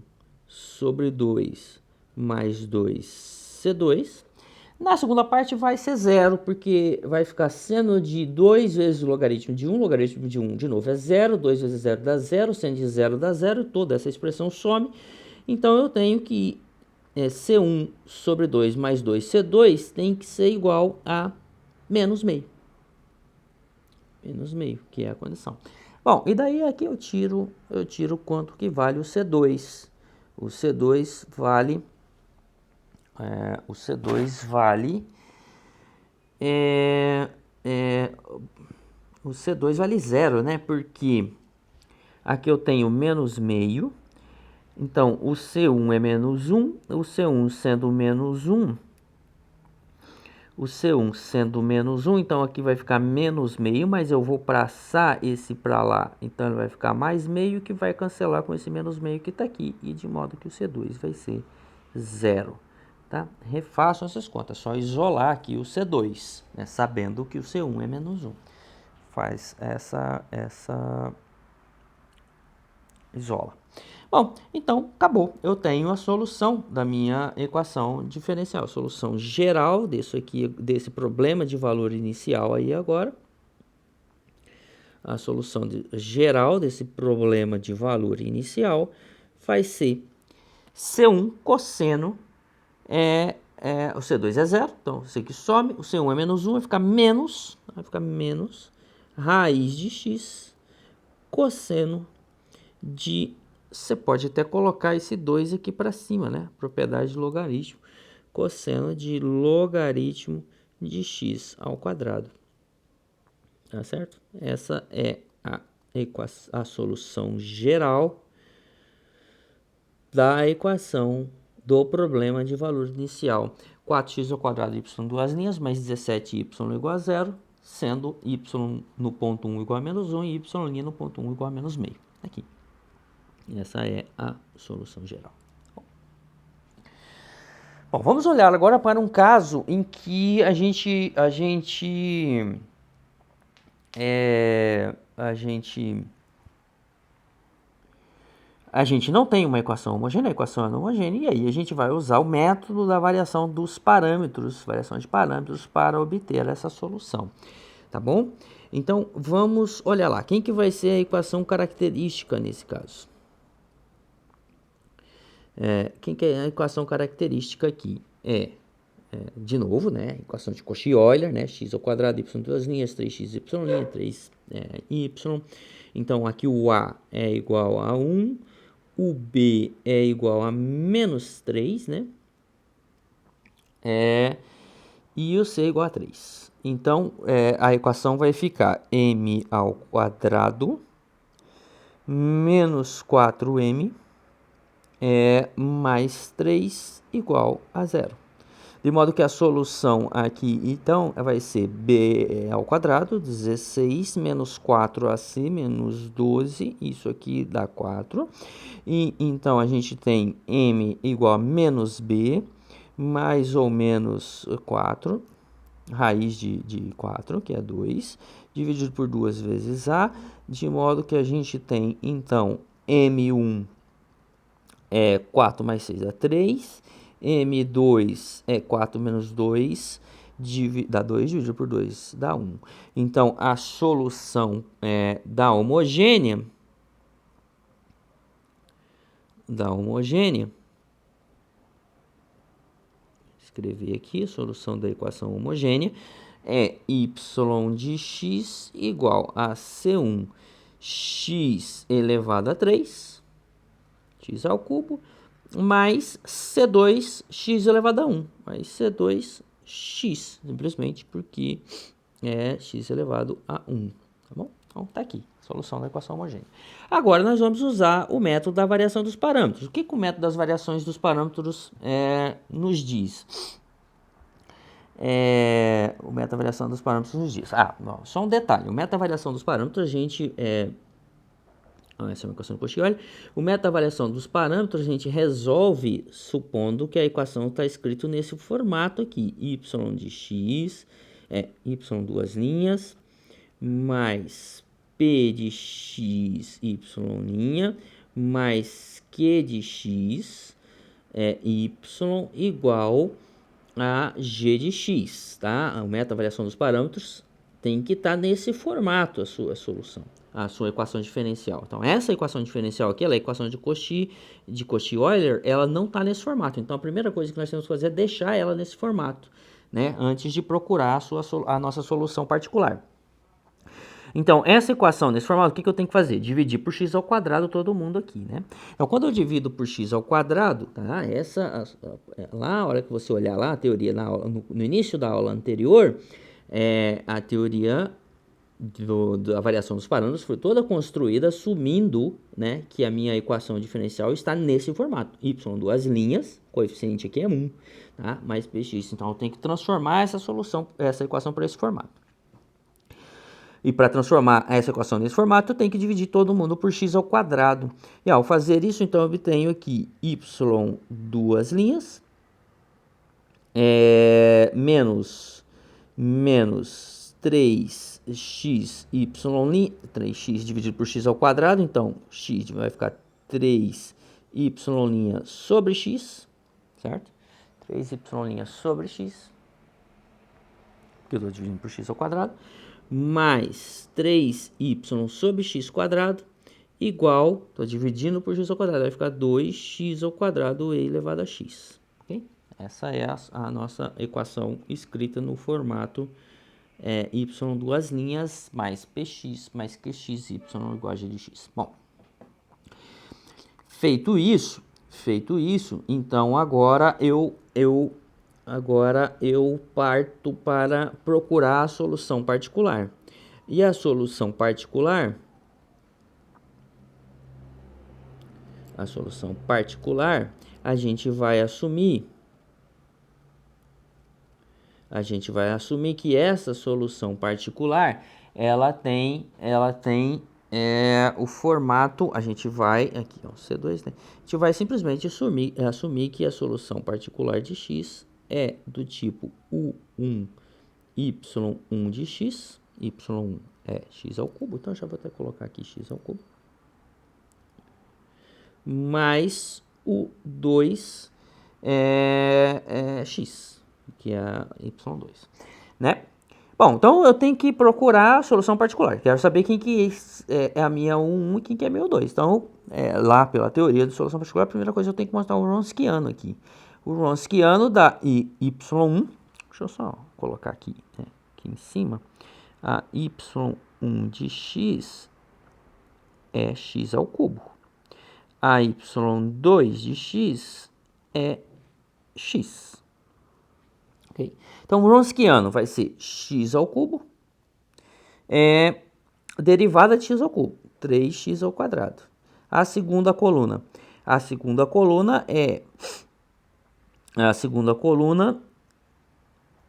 sobre 2 mais 2C2. Na segunda parte vai ser 0, porque vai ficar seno de 2 vezes o logaritmo de 1. Logaritmo de 1, de novo, é 0. 2 vezes 0 dá 0. Seno de 0 dá 0. Toda essa expressão some. Então, eu tenho que C1 sobre 2 mais 2C2 tem que ser igual a menos meio. Menos meio, que é a condição. Bom, e daí aqui eu tiro quanto que vale o C2. O C2 vale... o C2 vale... o C2 vale 0, né? Porque aqui eu tenho menos meio. Então, o C1 é menos 1. O C1 sendo menos 1... O C1 sendo menos 1, então aqui vai ficar menos meio, mas eu vou passar esse para lá. Então, ele vai ficar mais meio, que vai cancelar com esse menos meio que está aqui. E de modo que o C2 vai ser 0. Tá? Refaçam essas contas, só isolar aqui o C2, né, sabendo que o C1 é menos 1. faz essa isola. Bom, então acabou. Eu tenho a solução da minha equação diferencial, a solução geral desse problema de valor inicial aí agora. A solução geral desse problema de valor inicial vai ser C1 cosseno o C2 é zero, então isso aqui some, o C1 é menos 1, vai ficar menos raiz de x cosseno de... Você pode até colocar esse 2 aqui para cima, né? Propriedade de logaritmo. Cosseno de logaritmo de x ao quadrado. Tá certo? Essa é a solução geral da equação do problema de valor inicial. 4x ao quadrado y duas linhas, mais 17y igual a zero, sendo y no ponto 1 igual a menos 1 e y' no ponto 1 igual a menos meio. Aqui. Essa é a solução geral. Bom, vamos olhar agora para um caso em que a gente não tem uma equação homogênea, a equação é não homogênea, e aí a gente vai usar o método da variação dos parâmetros, variação de parâmetros, para obter essa solução, tá bom? Então, vamos olhar lá. Quem que vai ser a equação característica nesse caso? Quem que é a equação característica aqui? De novo, né? Equação de Cauchy-Euler, né? X ao quadrado, y duas linhas, 3x, y', 3y. Então, aqui o A é igual a 1, o B é igual a menos 3, né? E o C é igual a 3. Então, a equação vai ficar m ao quadrado menos 4m mais 3 igual a 0. De modo que a solução aqui, então, vai ser b ao quadrado, 16, menos 4ac, menos 12, isso aqui dá 4. E, então, a gente tem m igual a menos b, mais ou menos 4, raiz de 4, que é 2, dividido por 2 vezes a, de modo que a gente tem, então, m1 é 4 mais 6 é 3, M2 é 4 menos 2, dá 2, dividido por 2 dá 1. Então, a solução da homogênea, escrever aqui, a solução da equação homogênea, é y de x igual a C1 x elevado a 3, x ao cubo, mais C2 x elevado a 1, mais C2x, simplesmente porque é x elevado a 1, tá bom? Então, tá aqui, solução da equação homogênea. Agora, nós vamos usar o método da variação dos parâmetros. O que o método das variações dos parâmetros nos diz? O método da variação dos parâmetros nos diz. Só um detalhe, o método da variação dos parâmetros, a gente... essa é uma equação de Cauchy-Euler. O método da variação dos parâmetros a gente resolve supondo que a equação está escrita nesse formato aqui. Y de x y duas linhas, mais p de x, y', mais q de x, y igual a g de x, tá? O método da variação dos parâmetros tem que estar nesse formato a sua solução, a sua equação diferencial. Então, essa equação diferencial aqui, ela é a equação de Cauchy-Euler, ela não está nesse formato. Então, a primeira coisa que nós temos que fazer é deixar ela nesse formato, né? Antes de procurar a nossa solução particular. Então, essa equação nesse formato, o que eu tenho que fazer? Dividir por x ao quadrado todo mundo aqui, né? Então, quando eu divido por x ao quadrado, tá? Lá, a hora que você olhar lá, a teoria no início da aula anterior, a teoria da variação dos parâmetros foi toda construída assumindo, né, que a minha equação diferencial está nesse formato. Y, duas linhas, coeficiente aqui é 1, tá? Mais px. Então, eu tenho que transformar essa equação para esse formato. E para transformar essa equação nesse formato, eu tenho que dividir todo mundo por x ao quadrado. E ao fazer isso, então, eu obtenho aqui y duas linhas, menos 3xy', 3x dividido por x ao quadrado, então x vai ficar 3y' sobre x, certo? 3y' sobre x, que eu estou dividindo por x ao quadrado, mais 3y sobre x quadrado, igual, estou dividindo por x ao quadrado, vai ficar 2x ao quadrado e elevado a x. Okay? Essa é a nossa equação escrita no formato y duas linhas mais px mais qxy igual a g de x. Bom, feito isso, então agora eu parto para procurar a solução particular. E a solução particular, a gente vai assumir que essa solução particular, ela tem o formato, a gente vai, aqui ó, C2, né? A gente vai simplesmente assumir que a solução particular de x é do tipo U1, Y1 de x, Y1 é x ao cubo, então já vou até colocar aqui x ao cubo, mais o 2 é x, que é y2, né? Bom, então eu tenho que procurar a solução particular. Quero saber quem que é a minha 1 e quem que é a minha 2. Então, lá pela teoria de solução particular, a primeira coisa eu tenho que mostrar o Wronskiano aqui. O Wronskiano da y1, deixa eu só colocar aqui, aqui em cima, a y1 de x é x ao cubo. A y2 de x é x. Okay? Então, o Wronskiano vai ser x ao cubo, derivada de x ao cubo, 3x ao quadrado. A segunda coluna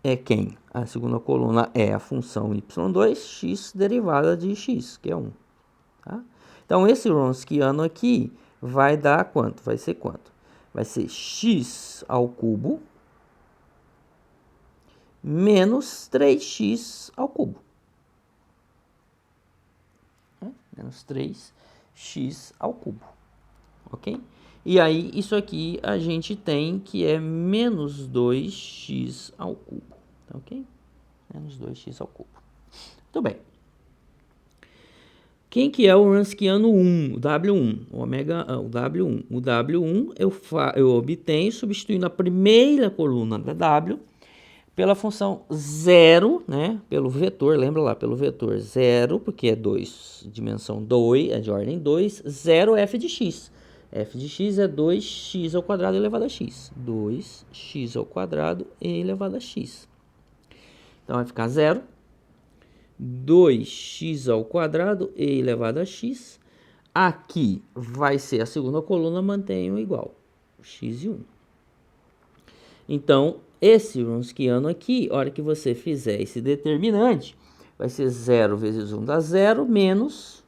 é quem? A segunda coluna é a função y2, x derivada de x, que é 1. Tá? Então, esse Wronskiano aqui vai dar quanto? Vai ser quanto? Vai ser x ao cubo menos 3x ao cubo. Menos 3x ao cubo. Ok? E aí, isso aqui a gente tem que é menos 2x ao cubo. Tá ok? Menos 2x ao cubo. Muito bem. Quem que é o Wronskiano 1, o W1? O W1. O W1 eu obtenho substituindo a primeira coluna da W pela função 0, né? Pelo vetor, lembra lá, pelo vetor 0, porque é dimensão 2, é de ordem 2, 0 f de x. F de x é 2x ao quadrado elevado a x. 2x ao quadrado elevado a x. Então vai ficar 0. 2x ao quadrado e elevado a x. Aqui vai ser a segunda coluna, mantenho igual, x e 1. Então, esse Wronskiano aqui, a hora que você fizer esse determinante, vai ser 0 vezes 1 dá 0, menos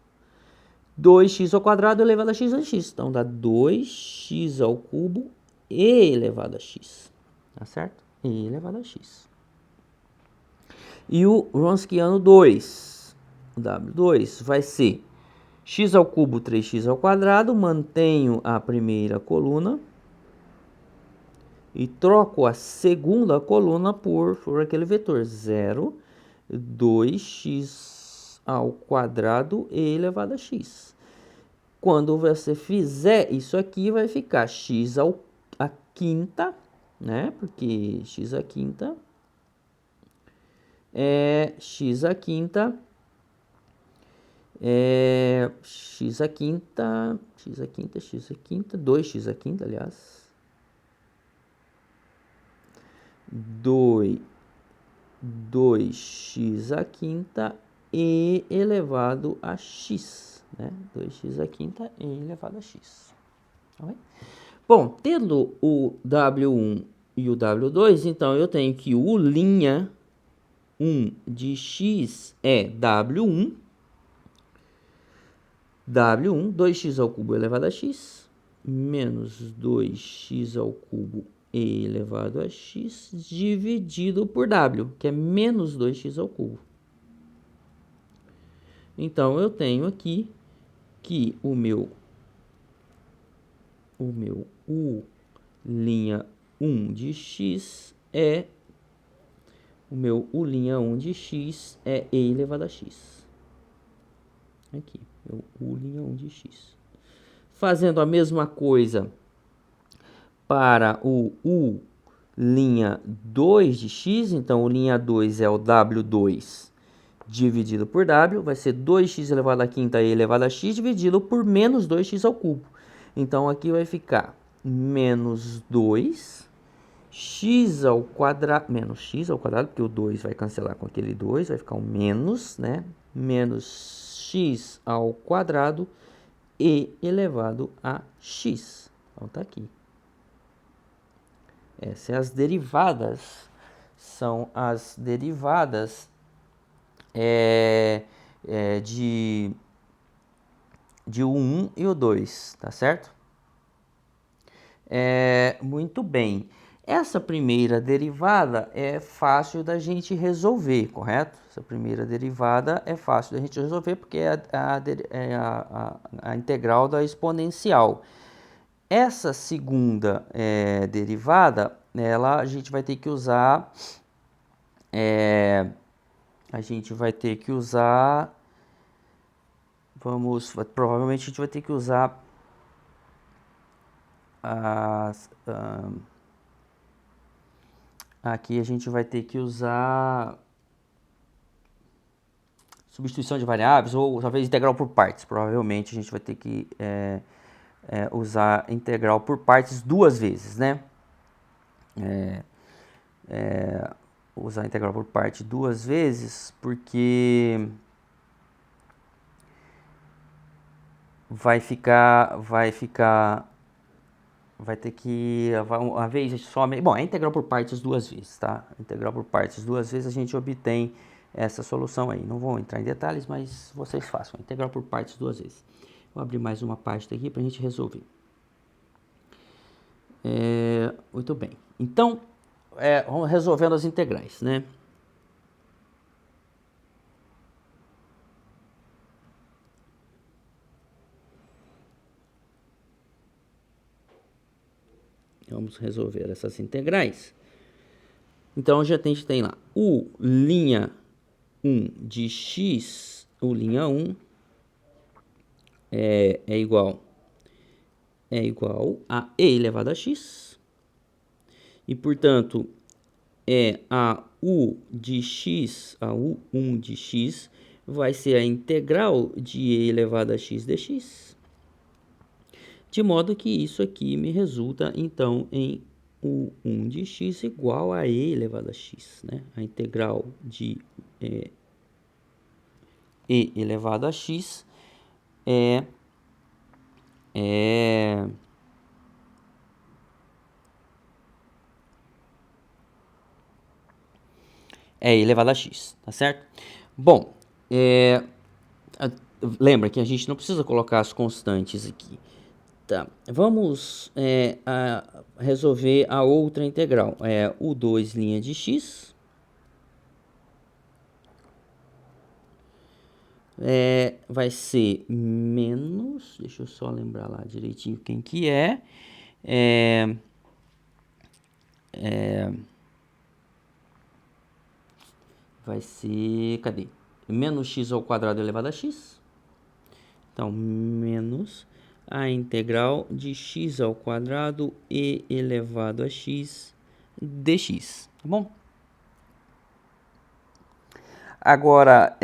2x ao quadrado elevado a x a x. Então, dá 2x ao cubo e elevado a x. Tá certo? E elevado a x. E o Wronskiano 2, o W2, vai ser x ao cubo, 3x ao quadrado, mantenho a primeira coluna e troco a segunda coluna por aquele vetor 0, 2x ao quadrado e elevado a x. Quando você fizer isso aqui, vai ficar x à quinta, né? Porque x à quinta é x à quinta, x à quinta, 2x à quinta, aliás. 2x à quinta e elevado a x, né? 2x à quinta e elevado a x. Tá bem? Bom, tendo o W1 e o W2, então eu tenho que o linha 1 de x é W1, 2x ao cubo elevado a x, menos 2x ao cubo elevado a x, dividido por W, que é menos 2x ao cubo. Então, eu tenho aqui que o meu U' de x é o meu U' de x é e elevado a x. Aqui, meu U' de x. Fazendo a mesma coisa para o U'2 de x, então o U' é o W2 dividido por W, vai ser 2x elevado à quinta e elevado a x dividido por menos 2x ao cubo. Então aqui vai ficar menos 2 x ao quadrado, menos x ao quadrado, porque o 2 vai cancelar com aquele 2, vai ficar um menos, né? Menos x ao quadrado e elevado a x. Então tá aqui. Essas as derivadas, são as derivadas de o 1 e o 2, tá certo? Muito bem. Essa primeira derivada é fácil da gente resolver, correto? Essa primeira derivada é fácil da gente resolver porque é a integral da exponencial. Essa segunda derivada, a gente vai ter que usar, provavelmente a gente vai ter que usar aqui a gente vai ter que usar substituição de variáveis ou talvez integral por partes. Provavelmente a gente vai ter que usar integral por partes duas vezes, né? Usar integral por parte duas vezes porque vai ter que uma vez só, bom, é integral por partes duas vezes, tá? Integral por partes duas vezes a gente obtém essa solução aí. Não vou entrar em detalhes, mas vocês façam integral por partes duas vezes. Vou abrir mais uma página aqui para a gente resolver. Muito bem. Então, vamos resolvendo as integrais, né? Vamos resolver essas integrais. Então, a gente tem lá U'1 de x, U'1 é igual a e elevado a x. E, portanto, a U de x, a U1 de x, vai ser a integral de e elevado a x dx. De modo que isso aqui me resulta, então, em U1 de x igual a e elevado a x, né? A integral de e elevado a x é e elevado a x, tá certo? Bom, lembra que a gente não precisa colocar as constantes aqui. Tá, vamos resolver a outra integral. U2' de x vai ser menos, deixa eu só lembrar lá direitinho quem que vai ser, cadê? Menos x ao quadrado elevado a x. Então, menos a integral de x ao quadrado e elevado a x dx, tá bom? Agora,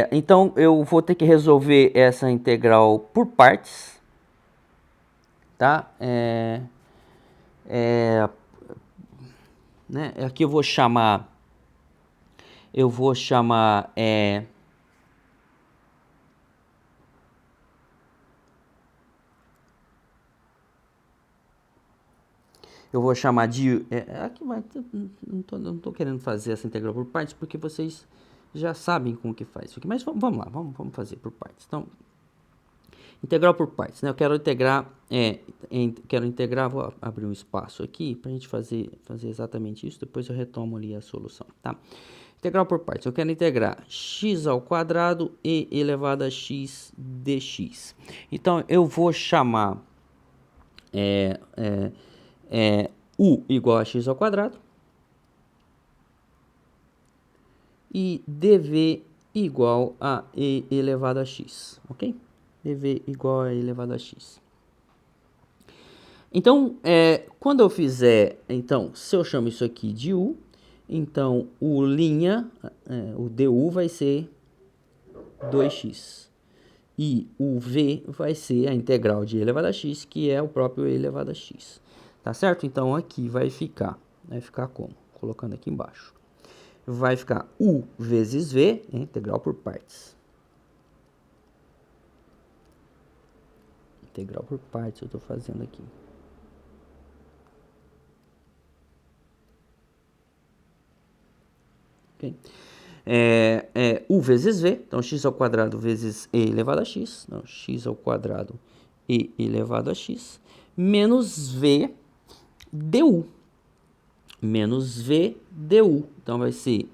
então eu vou ter que resolver essa integral por partes, tá? Né? Aqui eu vou chamar de aqui, mas não tô querendo fazer essa integral por partes porque vocês já sabem como que faz isso aqui, mas vamos lá, vamos fazer por partes. Então, Integral por partes, né? Eu quero integrar, vou abrir um espaço aqui para a gente fazer exatamente isso, depois eu retomo ali a solução, tá? Integral por partes, eu quero integrar x ao quadrado e elevado a x dx. Então, eu vou chamar u igual a x ao quadrado e dv igual a e elevado a x, ok? dv igual a e elevado a x. Então, quando eu fizer, então, se eu chamo isso aqui de u, então o o du vai ser 2x. E o v vai ser a integral de e elevado a x, que é o próprio e elevado a x. Tá certo? Então, aqui vai ficar como? Colocando aqui embaixo. Vai ficar u vezes v, integral por partes. Integral por partes eu estou fazendo aqui. Okay? U vezes v, então x ao quadrado vezes e elevado a x, não, x ao quadrado e elevado a x, menos v du, menos v du, então vai ser,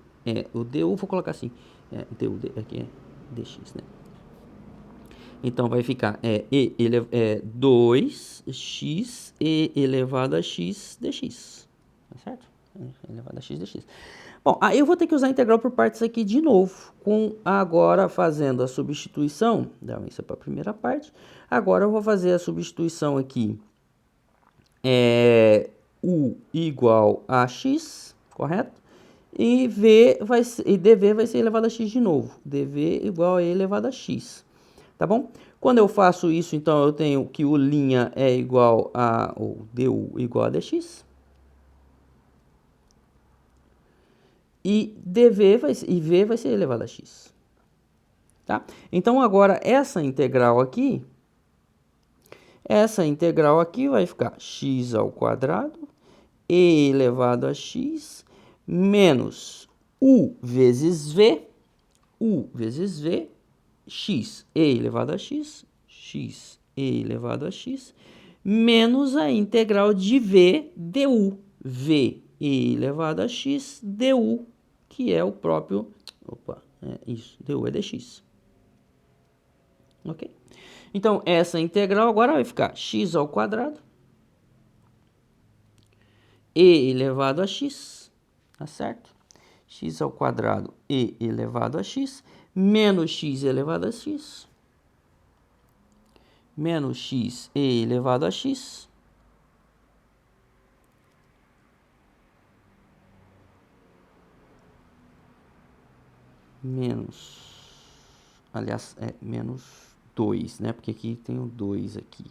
o du, vou colocar assim, du, aqui é dx, né? Então vai ficar 2x e elevado a x dx, tá certo? Elevado a x dx. Bom, aí eu vou ter que usar a integral por partes aqui de novo, agora fazendo a substituição, isso é para a primeira parte, agora eu vou fazer a substituição aqui, u igual a x, correto? E dv vai ser elevado a x de novo, dv igual a e elevado a x, tá bom? Quando eu faço isso, então eu tenho que o' é igual a, ou du igual a dx, e v vai ser elevado a x. Tá? Então, agora, essa integral aqui vai ficar x ao quadrado e elevado a x menos u vezes v, x e elevado a x e elevado a x, menos a integral de v du, v e elevado a x du, que é o próprio, du é dx. Ok? Então, essa integral agora vai ficar x ao quadrado e elevado a x, tá certo? X ao quadrado e elevado a x, menos x elevado a x, menos x e elevado a x, menos 2, né? Porque aqui tem o 2 aqui.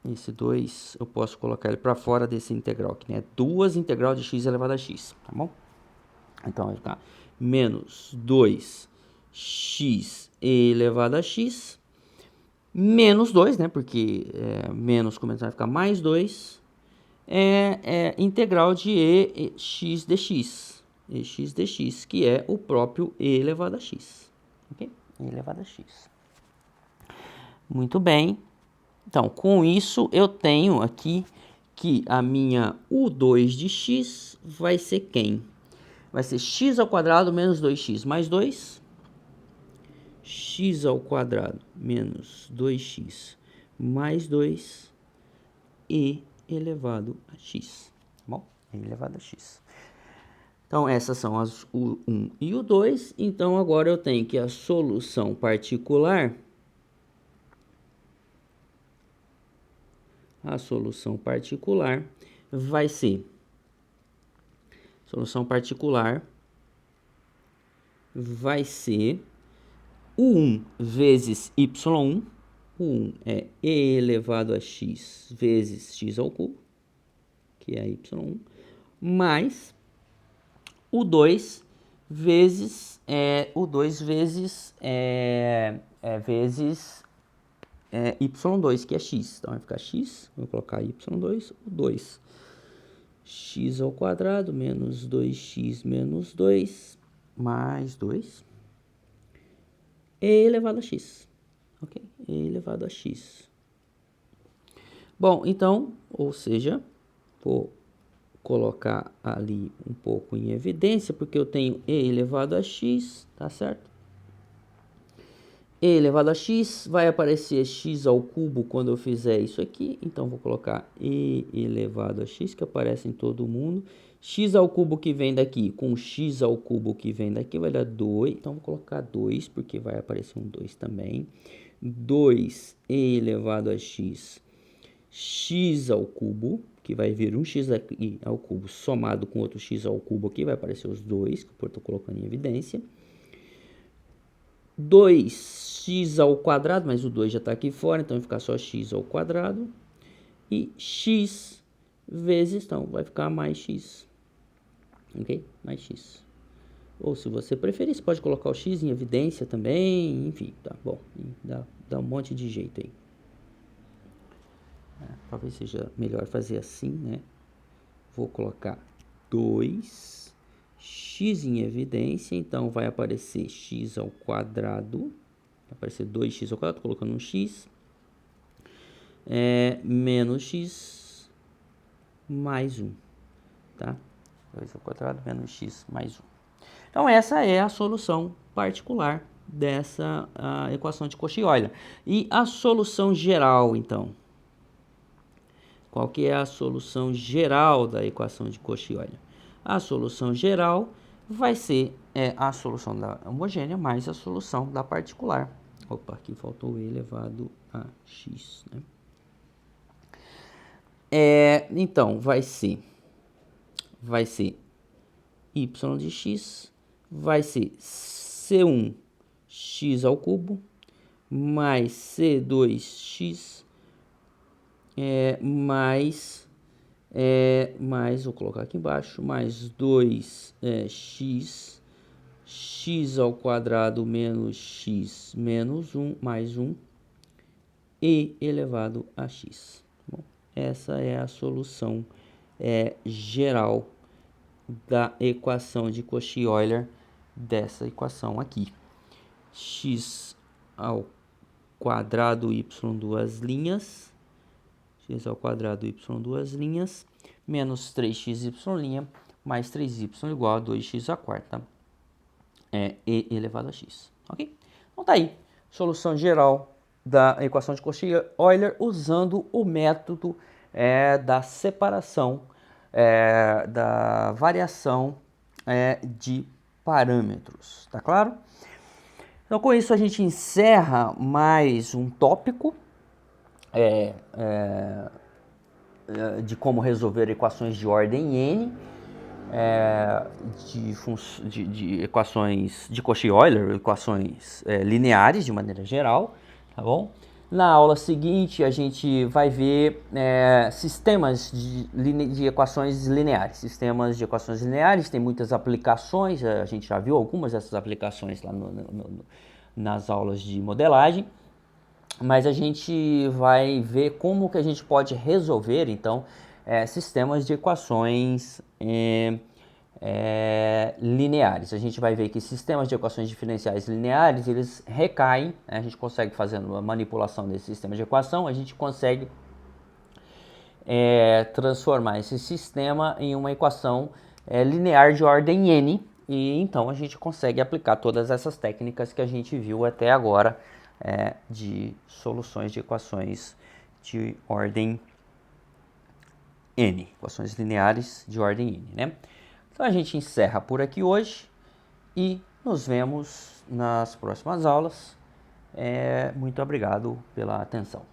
Esse 2 eu posso colocar ele para fora desse integral, que é 2 integral de x elevado a x, tá bom? Então vai ficar menos 2x elevado a x, menos 2, né? Porque menos começa a ficar mais 2, integral de x dx, que é o próprio e elevado a x. Ok? E elevado a x. Muito bem. Então, com isso, eu tenho aqui que a minha u2 de x vai ser quem? Vai ser x ao quadrado menos 2x mais 2. X ao quadrado menos 2x mais 2 e elevado a x. Tá bom? E elevado a x. Então, essas são as u1 e u2. Então, agora eu tenho que a solução particular... A solução particular vai ser... Solução particular vai ser u1 vezes y1. U1 é e elevado a x vezes x ao cubo, que é y1, mais u2 vezes y2, que é x. Então, vai ficar x, vou colocar y2, o 2. X ao quadrado menos 2x menos 2 mais 2 e elevado a x. ok? E elevado a x. Bom, então, ou seja, vou colocar ali um pouco em evidência, porque eu tenho e elevado a x, tá certo? E elevado a x, vai aparecer x ao cubo quando eu fizer isso aqui, então vou colocar e elevado a x, que aparece em todo mundo. X ao cubo que vem daqui com x ao cubo que vem daqui vai dar 2, então vou colocar 2, porque vai aparecer um 2 também. 2 e elevado a x, x ao cubo, que vai vir um x aqui ao cubo somado com outro x ao cubo aqui, vai aparecer os 2, que eu estou colocando em evidência. 2x ao quadrado, mas o 2 já está aqui fora, então vai ficar só x ao quadrado. E x vezes, então, vai ficar mais x. Ok? Mais x. Ou se você preferir, você pode colocar o x em evidência também, enfim, tá bom. Dá um monte de jeito aí. Talvez seja melhor fazer assim, né? Vou colocar 2x em evidência, então vai aparecer x ao quadrado, vai aparecer 2x ao quadrado, colocando um x, menos x mais 1, tá? 2 ao quadrado menos x mais 1. Então essa é a solução particular dessa equação de Cauchy-Euler. E a solução geral, então? Qual que é a solução geral da equação de Cauchy-Euler? A solução geral vai ser a solução da homogênea mais a solução da particular. Opa, aqui faltou e elevado a x, né? Então, vai ser y de x, vai ser c1 x ao cubo, mais c2x, mais, vou colocar aqui embaixo, mais 2x, x ao quadrado menos x menos 1, mais 1, e elevado a x. Bom, essa é a solução geral da equação de Cauchy-Euler dessa equação aqui. X ao quadrado y duas linhas, x ao quadrado y duas linhas, menos 3xy' mais 3y igual a 2x à quarta, e elevado a x, ok? Então tá aí, solução geral da equação de Cauchy-Euler usando o método da separação, da variação de parâmetros, tá claro? Então com isso a gente encerra mais um tópico de como resolver equações de ordem n, de equações de Cauchy-Euler, equações lineares de maneira geral, tá bom? Na aula seguinte a gente vai ver sistemas de equações lineares. Sistemas de equações lineares tem muitas aplicações, a gente já viu algumas dessas aplicações lá nas aulas de modelagem, mas a gente vai ver como que a gente pode resolver, então, sistemas de equações lineares. A gente vai ver que sistemas de equações diferenciais lineares, eles recaem, né? A gente consegue, fazendo a manipulação desse sistema de equação, a gente consegue transformar esse sistema em uma equação linear de ordem n, e então a gente consegue aplicar todas essas técnicas que a gente viu até agora de soluções de equações de ordem n, equações lineares de ordem n, né? Então a gente encerra por aqui hoje e nos vemos nas próximas aulas. Muito obrigado pela atenção.